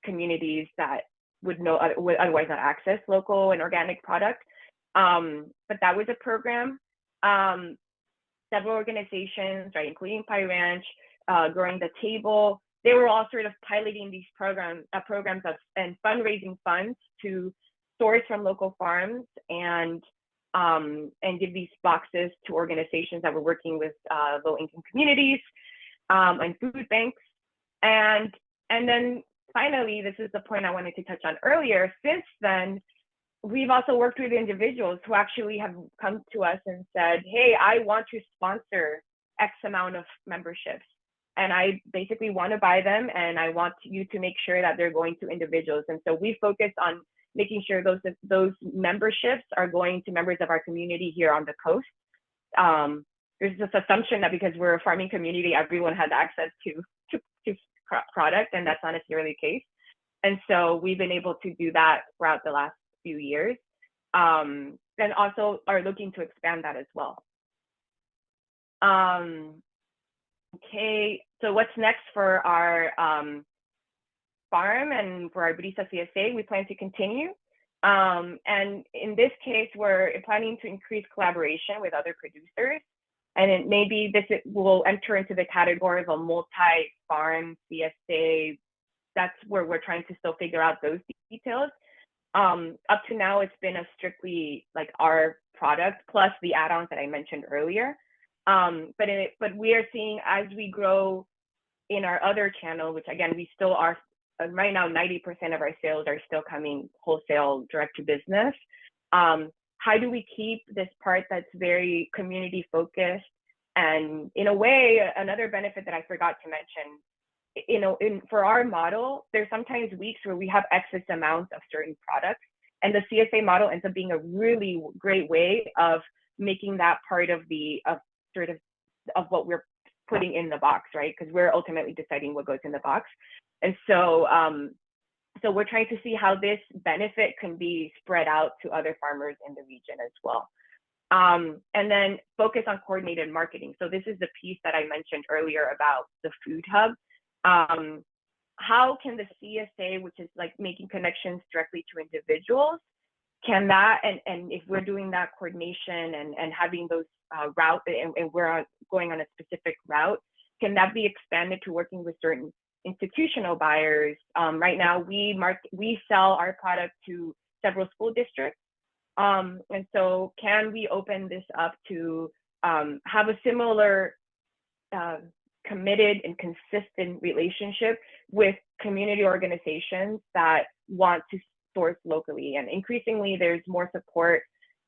communities that would otherwise not access local and organic products. But that was a program. Several organizations, right, including Pie Ranch, Growing the Table, they were all sort of piloting these programs and fundraising funds to source from local farms and give these boxes to organizations that were working with low-income communities and food banks. And then finally, this is the point I wanted to touch on earlier. Since then, we've also worked with individuals who actually have come to us and said, hey, I want to sponsor X amount of memberships. And I basically want to buy them, and I want you to make sure that they're going to individuals. And so we focus on making sure those memberships are going to members of our community here on the coast. There's this assumption that because we're a farming community, everyone has access to product, and that's not necessarily the case. And so we've been able to do that throughout the last few years, and also are looking to expand that as well. Okay, so what's next for our farm and for our Brisa CSA? We plan to continue. And in this case, we're planning to increase collaboration with other producers. And maybe will enter into the category of a multi-farm CSA. That's where we're trying to still figure out those details. Up to now, it's been a strictly like our product plus the add-ons that I mentioned earlier. But we are seeing as we grow in our other channel, which again, we still are, right now, 90% of our sales are still coming wholesale direct to business. How do we keep this part that's very community focused? And in a way, another benefit that I forgot to mention, for our model, there's sometimes weeks where we have excess amounts of certain products, and the CSA model ends up being a really great way of making that part of what we're putting in the box, right? Because we're ultimately deciding what goes in the box. And so, so we're trying to see how this benefit can be spread out to other farmers in the region as well. And then focus on coordinated marketing. So this is the piece that I mentioned earlier about the food hub. How can the CSA, which is like making connections directly to individuals, can that, and if we're doing that coordination and having those route, and we're going on a specific route, can that be expanded to working with certain institutional buyers? Right now, we sell our product to several school districts. And so can we open this up to have a similar committed and consistent relationship with community organizations that want to source locally? And increasingly, there's more support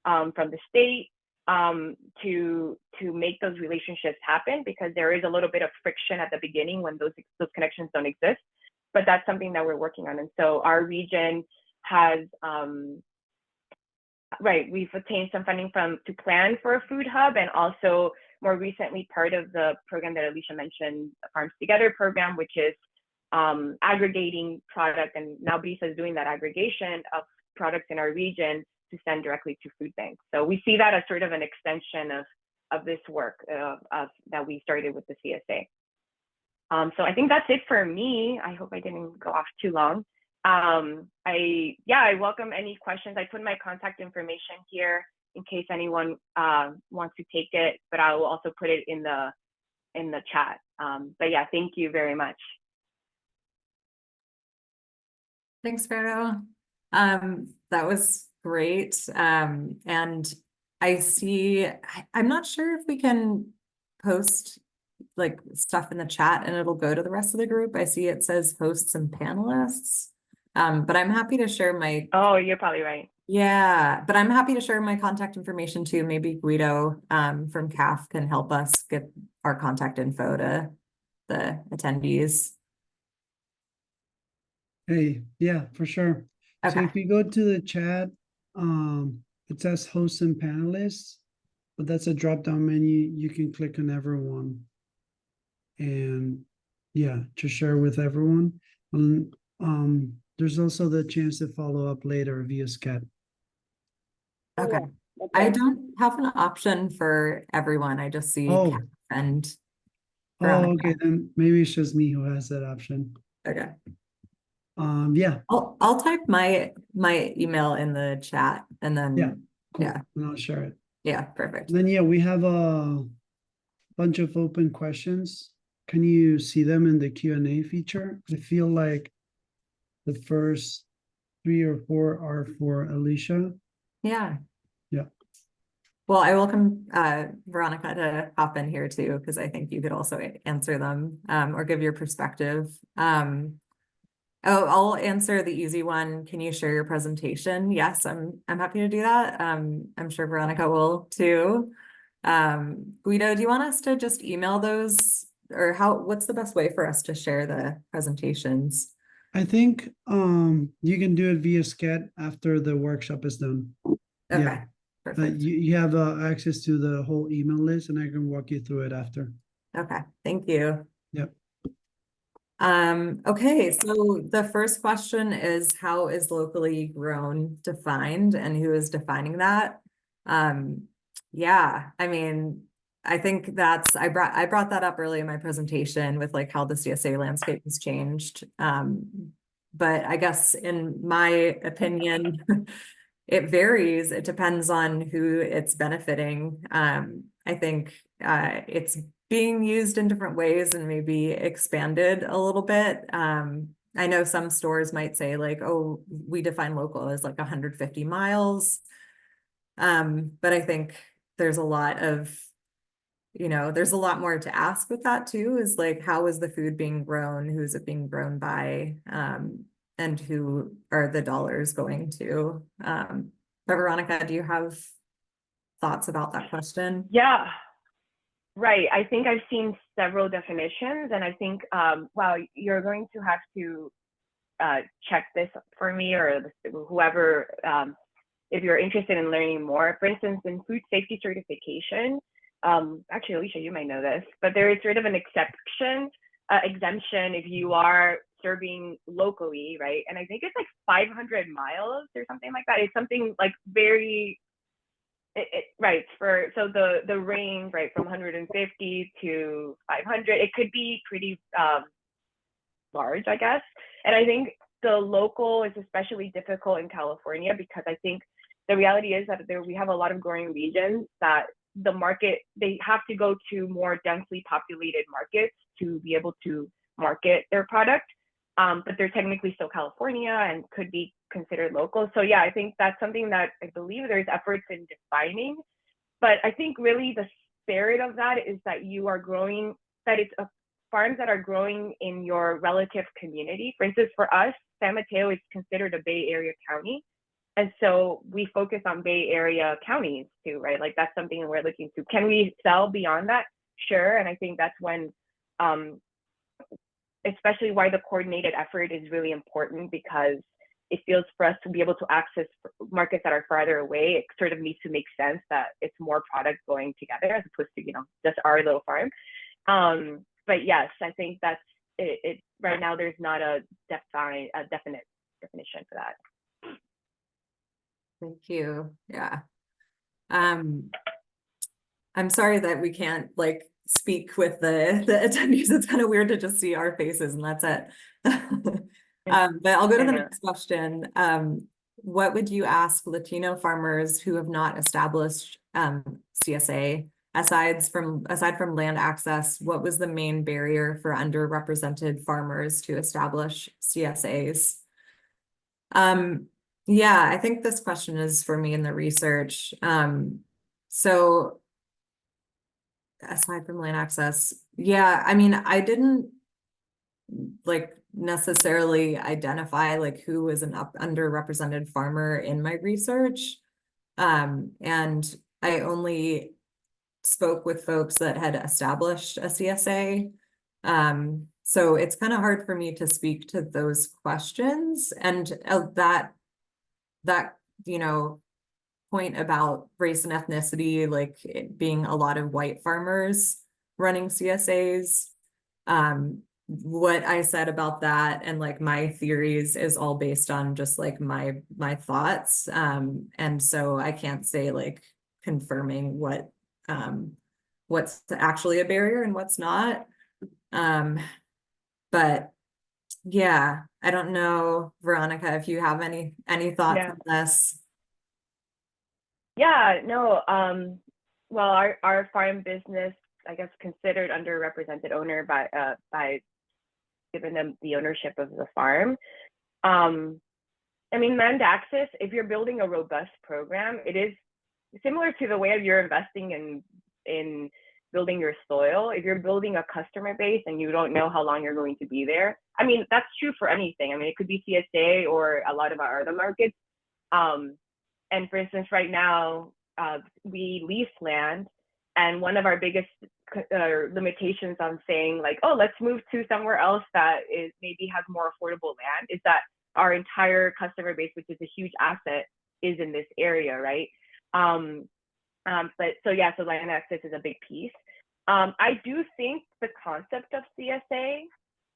from the state to make those relationships happen, because there is a little bit of friction at the beginning when those connections don't exist. But that's something that we're working on. And so our region has, we've obtained some funding to plan for a food hub, and also more recently part of the program that Alicia mentioned, the Farms Together program, which is aggregating product, and now Brisa is doing that aggregation of products in our region to send directly to food banks. So we see that as sort of an extension of this work that we started with the CSA. So I think that's it for me. I hope I didn't go off too long. I welcome any questions. I put my contact information here in case anyone wants to take it, but I will also put it in the chat. But yeah, thank you very much. Thanks, Vero. That was great. And I see, I'm not sure if we can post like stuff in the chat and it'll go to the rest of the group. I see it says hosts and panelists. But I'm happy to share my. Oh, you're probably right. Yeah, but I'm happy to share my contact information too. Maybe Guido from CAF can help us get our contact info to the attendees. Hey, yeah, for sure. Okay. So if you go to the chat, it says hosts and panelists, but that's a drop-down menu. You can click on everyone. And yeah, to share with everyone. There's also the chance to follow up later via Skype. Okay. I don't have an option for everyone. I just see CAF and Veronica. Okay, then maybe it's just me who has that option. Okay. Yeah. I'll type my email in the chat, and then Cool. Yeah. And I'll share it. Yeah, perfect. Then, yeah, we have a bunch of open questions. Can you see them in the Q&A feature? I feel like the first 3 or 4 are for Alicia. Yeah. Yeah. Well, I welcome Veronica to hop in here too, because I think you could also answer them or give your perspective. I'll answer the easy one. Can you share your presentation? Yes, I'm happy to do that. I'm sure Veronica will too. Guido, do you want us to just email those, or what's the best way for us to share the presentations? I think you can do it via SCAD after the workshop is done. Okay, Yeah. perfect. You have access to the whole email list, and I can walk you through it after. Okay, thank you. Yep. Okay, so the first question is, how is locally grown defined and who is defining that? Yeah, I mean, I think I brought that up early in my presentation with like how the CSA landscape has changed. But I guess in my opinion, it varies. It depends on who it's benefiting. I think it's being used in different ways and maybe expanded a little bit. I know some stores might say like, oh, we define local as like 150 miles. But I think there's a lot of, there's a lot more to ask with that too, is like, how is the food being grown? Who's it being grown by? And who are the dollars going to? But Veronica, do you have thoughts about that question? Yeah, right. I think I've seen several definitions, and I think, wow, you're going to have to check this for me or whoever, if you're interested in learning more. For instance, in food safety certification, actually, Alicia, you might know this, but there is sort of an exemption if you are serving locally, right? And I think it's like 500 miles or something like that. It's something like very, right, so the range, right, from 150 to 500, it could be pretty large, I guess. And I think the local is especially difficult in California because I think the reality is that we have a lot of growing regions that the market, they have to go to more densely populated markets to be able to market their product. But they're technically still California and could be considered local. So yeah, I think that's something that I believe there's efforts in defining. But I think really the spirit of that is that you are growing, that it's farms that are growing in your relative community. For instance, for us, San Mateo is considered a Bay Area county. And so we focus on Bay Area counties too, right? Like that's something we're looking to. Can we sell beyond that? Sure. And I think that's when, especially why the coordinated effort is really important, because it feels for us to be able to access markets that are farther away, it sort of needs to make sense that it's more product going together as opposed to, just our little farm. But yes, I think that's it. Right now, there's not a definite definition for that. Thank you. Yeah. I'm sorry that we can't like speak with the attendees. It's kind of weird to just see our faces and that's it. But I'll go to the next question. What would you ask Latino farmers who have not established CSA? Aside from land access, what was the main barrier for underrepresented farmers to establish CSAs? Yeah, I think this question is for me in the research. So aside from land access, yeah, I mean, I didn't like necessarily identify like who was an underrepresented farmer in my research. And I only spoke with folks that had established a CSA. So it's kind of hard for me to speak to those questions, and that point about race and ethnicity, like it being a lot of white farmers running CSAs. What I said about that and like my theories is all based on just like my thoughts. And so I can't say like confirming what's actually a barrier and what's not. But yeah, I don't know, Veronica, if you have any thoughts on this. Yeah, no, well, our farm business, I guess, considered underrepresented owner by giving them the ownership of the farm. I mean, land access, if you're building a robust program, it is similar to the way you're investing in building your soil. If you're building a customer base and you don't know how long you're going to be there, I mean, that's true for anything. I mean, it could be CSA or a lot of our other markets. And for instance, right now, we lease land, and one of our biggest limitations on saying like, oh, let's move to somewhere else that is maybe has more affordable land is that our entire customer base, which is a huge asset, is in this area, right? But so yeah, so land access is a big piece. I do think the concept of CSA,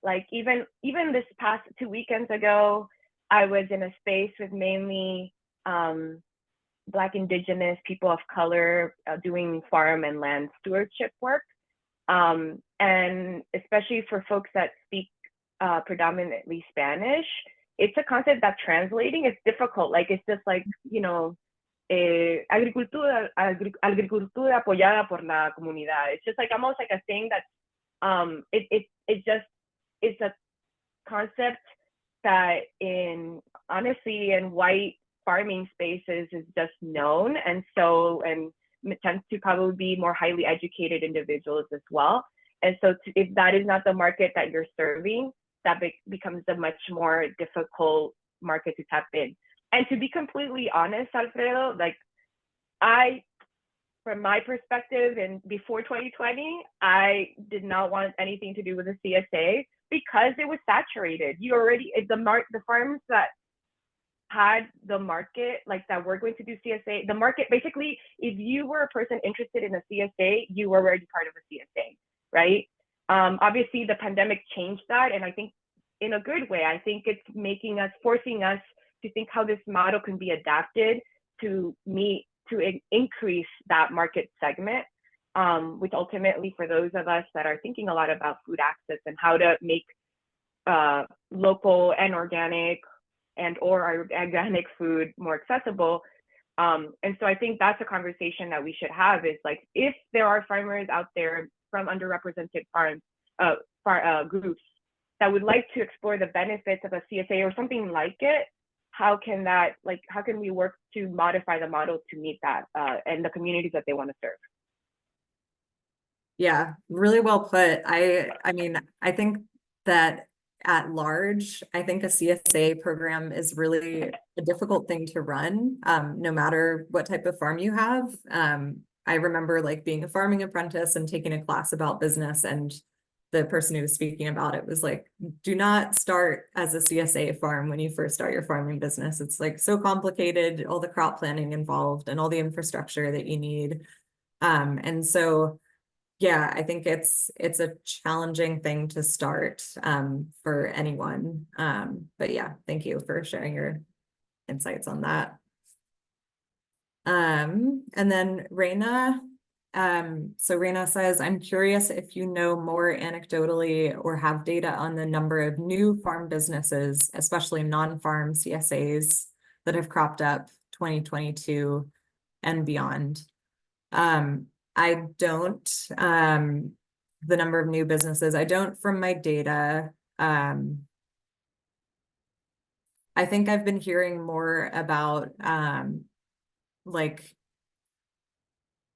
like even this past 2 weekends ago, I was in a space with mainly Black, Indigenous, people of color doing farm and land stewardship work. And especially for folks that speak predominantly Spanish, it's a concept that translating is difficult. Like, it's just like, you know, agricultura apoyada por la comunidad. It's just like almost like a thing that it's a concept that honestly in white farming spaces is just known, and it tends to probably be more highly educated individuals as well. And so if that is not the market that you're serving, that becomes a much more difficult market to tap in. And to be completely honest, Alfredo, like from my perspective, and before 2020, I did not want anything to do with the CSA because it was saturated. The farms that had the market, like that were going to do CSA, the market, basically, if you were a person interested in a CSA, you were already part of a CSA, right? Obviously, the pandemic changed that, and I think in a good way. I think it's forcing us to think how this model can be adapted to increase that market segment, which ultimately, for those of us that are thinking a lot about food access and how to make local and organic or organic food more accessible. And so I think that's a conversation that we should have, is like, if there are farmers out there from underrepresented groups that would like to explore the benefits of a CSA or something like it, how can we work to modify the model to meet that and the communities that they want to serve? Yeah, really well put. I mean, I think that at large, I think a CSA program is really a difficult thing to run, no matter what type of farm you have. I remember like being a farming apprentice and taking a class about business, and the person who was speaking about it was like, do not start as a CSA farm when you first start your farming business. It's like so complicated, all the crop planning involved and all the infrastructure that you need. And so yeah, I think it's a challenging thing to start for anyone. But yeah, thank you for sharing your insights on that. And then Reina, so Reina says, I'm curious if you know more anecdotally or have data on the number of new farm businesses, especially non-farm CSAs, that have cropped up 2022 and beyond. I don't, the number of new businesses, I don't from my data. I think I've been hearing more about like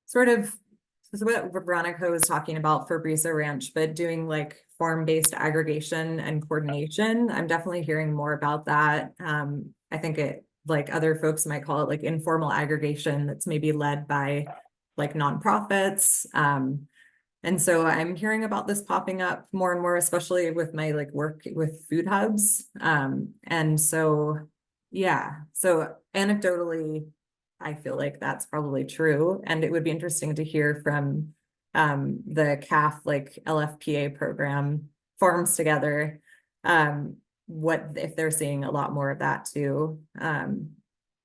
sort of what Veronica was talking about for Brisa Ranch, but doing like farm-based aggregation and coordination. I'm definitely hearing more about that. I think it, like other folks might call it like informal aggregation that's maybe led by like nonprofits. And so I'm hearing about this popping up more and more, especially with my like work with food hubs. And so, yeah, so anecdotally, I feel like that's probably true. And it would be interesting to hear from the CAF, like LFPA program, Farms Together, what if they're seeing a lot more of that too.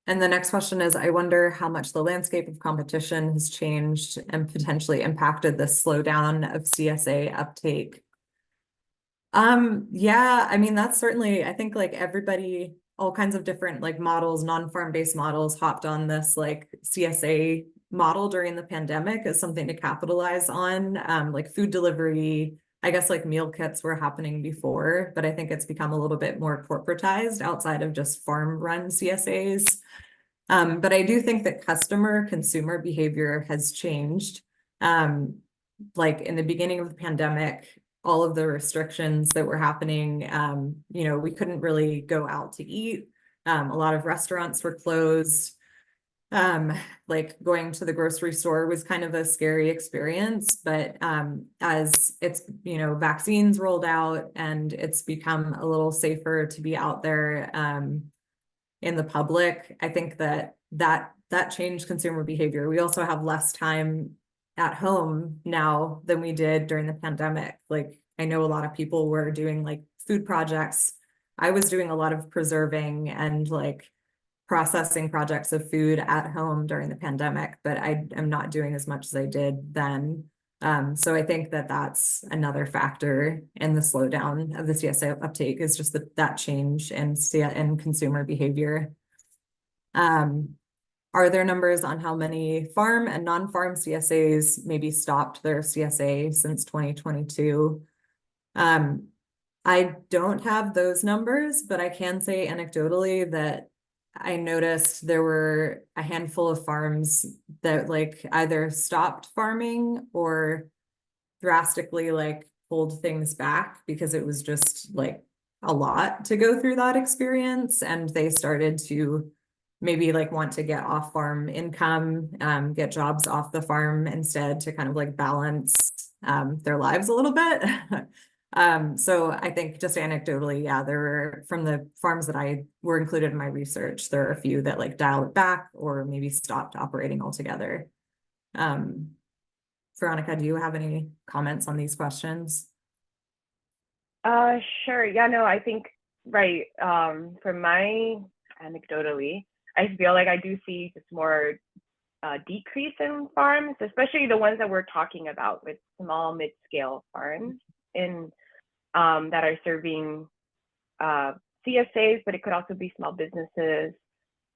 And the next question is, I wonder how much the landscape of competition has changed and potentially impacted the slowdown of CSA uptake. Yeah, I mean, that's certainly, I think like everybody all kinds of different like models, non-farm based models hopped on this like CSA model during the pandemic as something to capitalize on, like food delivery. I guess like meal kits were happening before, but I think it's become a little bit more corporatized outside of just farm run CSAs. But I do think that consumer behavior has changed. Like in the beginning of the pandemic, all of the restrictions that were happening, you know, we couldn't really go out to eat. A lot of restaurants were closed. Like going to the grocery store was kind of a scary experience, but as it's, you know, vaccines rolled out and it's become a little safer to be out there in the public, I think that changed consumer behavior. We also have less time at home now than we did during the pandemic. Like I know a lot of people were doing like food projects. I was doing a lot of preserving and like processing projects of food at home during the pandemic, but I am not doing as much as I did then. So I think that that's another factor in the slowdown of the CSA uptake is just that change in consumer behavior. Are there numbers on how many farm and non-farm CSAs maybe stopped their CSA since 2022? I don't have those numbers, but I can say anecdotally that I noticed there were a handful of farms that like either stopped farming or drastically like pulled things back because it was just like a lot to go through that experience, and they started to maybe like want to get off farm income, get jobs off the farm instead to kind of like balance their lives a little bit. So I think just anecdotally, yeah, there were from the farms that I were included in my research, there are a few that like dialed it back or maybe stopped operating altogether. Veronica, do you have any comments on these questions? Sure. Yeah, no, I think, right. From my anecdotally, I feel like I do see just more decrease in farms, especially the ones that we're talking about with small mid-scale farms in that are serving CSAs, but it could also be small businesses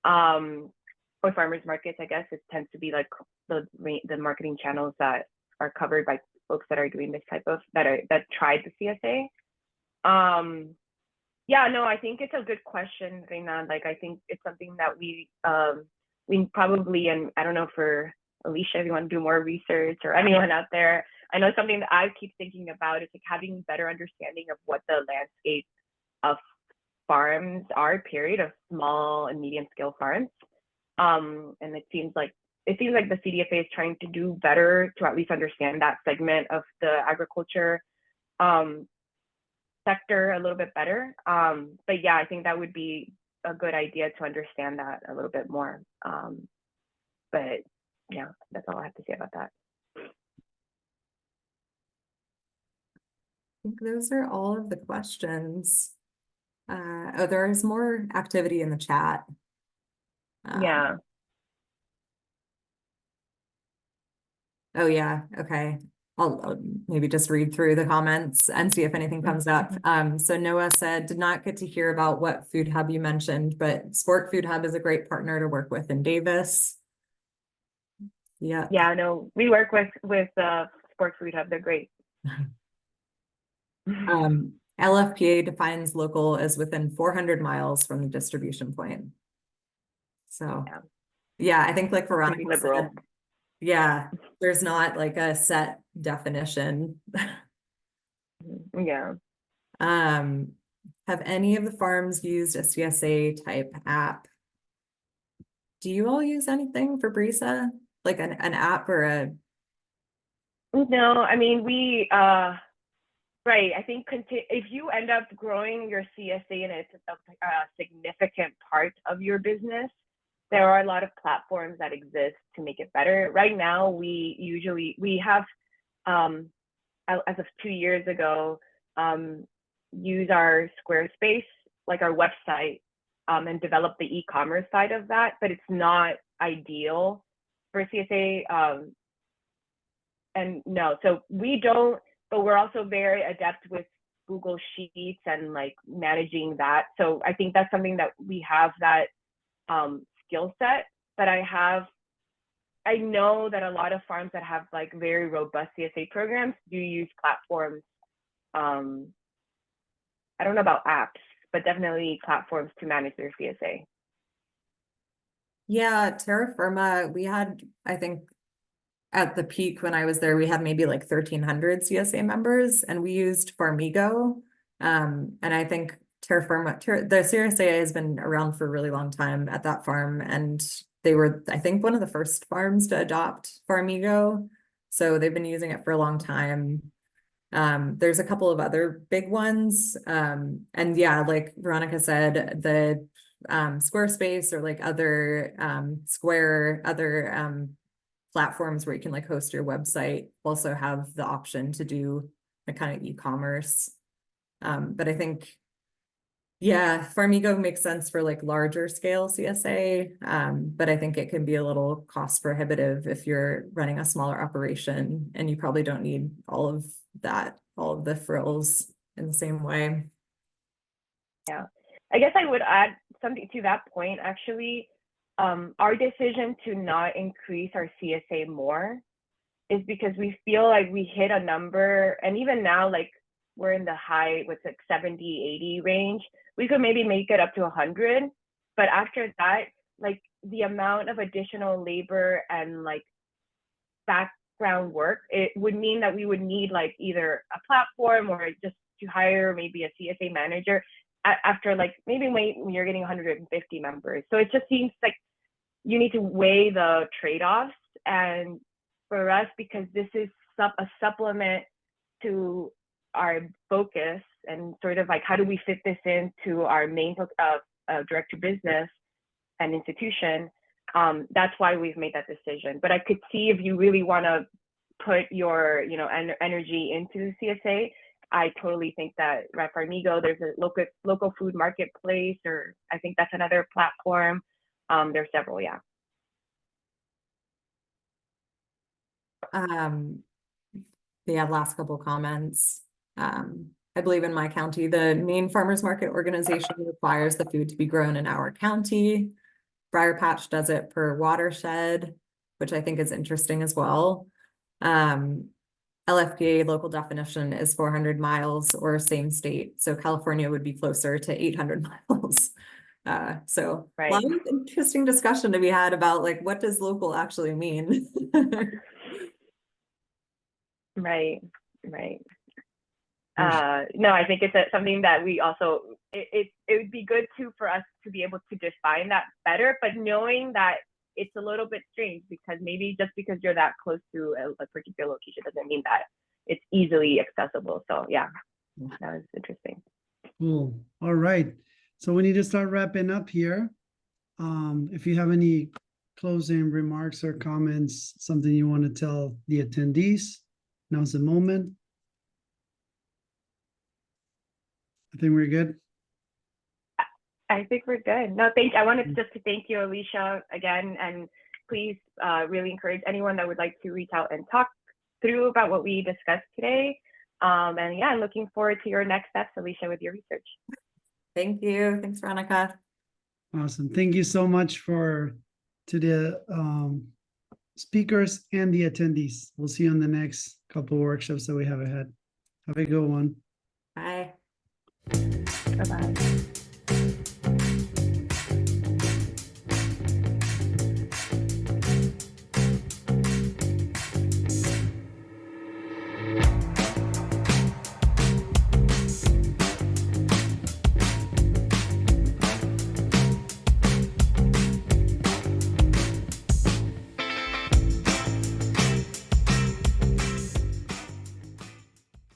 or farmers markets. I guess it tends to be like the marketing channels that are covered by folks that are doing this type of that tried the CSA. Yeah, no, I think it's a good question, Reina. Like, I think it's something that we probably, and I don't know for Alicia, if you want to do more research or anyone out there, I know something that I keep thinking about is like having better understanding of what the landscape of farms are, period, of small and medium scale farms. And it seems like the CDFA is trying to do better to at least understand that segment of the agriculture sector a little bit better. But yeah, I think that would be a good idea to understand that a little bit more. But yeah, that's all I have to say about that. I think those are all of the questions. Oh, there is more activity in the chat. Yeah. Oh yeah, okay. I'll maybe just read through the comments and see if anything comes up. So Noah said, did not get to hear about what food hub you mentioned, but Sport Food Hub is a great partner to work with in Davis. Yeah. Yeah, no, we work with Sport Food Hub. They're great. LFPA defines local as within 400 miles from the distribution point. So yeah, I think like Veronica said, yeah, there's not like a set definition. Yeah. Have any of the farms used a CSA type app? Do you all use anything for Brisa? Like an app or a? No, I mean, we, right. I think if you end up growing your CSA and it's a significant part of your business, there are a lot of platforms that exist to make it better. Right now, we have, as of 2 years ago, use our Squarespace, like our website, and develop the e-commerce side of that, but it's not ideal for CSA. And no, so we don't, but we're also very adept with Google Sheets and like managing that. So I think that's something that we have that skill set. But I know that a lot of farms that have like very robust CSA programs do use platforms. I don't know about apps, but definitely platforms to manage their CSA. Yeah, terra firma, we had, I think at the peak when I was there, we had maybe like 1,300 CSA members, and we used Farmigo. And I think terra firma, the CSA has been around for a really long time at that farm, and they were, I think, one of the first farms to adopt Farmigo. So they've been using it for a long time. There's a couple of other big ones. And yeah, like Veronica said, the Squarespace or like other platforms where you can like host your website also have the option to do a kind of e-commerce. But I think, yeah, Farmigo makes sense for like larger scale CSA, but I think it can be a little cost prohibitive if you're running a smaller operation, and you probably don't need all of the frills in the same way. Yeah, I guess I would add something to that point, actually. Our decision to not increase our CSA more is because we feel like we hit a number, and even now, like we're in the high, what's like 70, 80 range. We could maybe make it up to 100, but after that, like the amount of additional labor and like background work, it would mean that we would need like either a platform or just to hire maybe a CSA manager after like maybe when you're getting 150 members. So it just seems like you need to weigh the trade-offs. And for us, because this is a supplement to our focus and sort of like how do we fit this into our main direct to business and institution, that's why we've made that decision. But I could see if you really want to put your energy into the CSA, I totally think that Farmigo, there's a local food marketplace, or I think that's another platform. There's several, yeah. Yeah, last couple comments. I believe in my county, the Maine Farmers Market Organization requires the food to be grown in our county. Briar Patch does it per watershed, which I think is interesting as well. LFPA local definition is 400 miles or same state. So California would be closer to 800 miles. So right. A lot of interesting discussion to be had about like, what does local actually mean? Right. No, I think it's something that we also, it would be good for us to be able to define that better, but knowing that it's a little bit strange because maybe just because you're that close to a particular location doesn't mean that it's easily accessible. So yeah, that was interesting. Cool. All right. So we need to start wrapping up here. If you have any closing remarks or comments, something you want to tell the attendees, now's the moment. I think we're good. I think we're good. No, I wanted just to thank you, Alicia, again, and please really encourage anyone that would like to reach out and talk through about what we discussed today. And yeah, I'm looking forward to your next steps, Alicia, with your research. Thank you. Thanks, Veronica. Awesome. Thank you so much to the speakers and the attendees. We'll see you on the next couple of workshops that we have ahead. Have a good one. Bye. Bye-bye.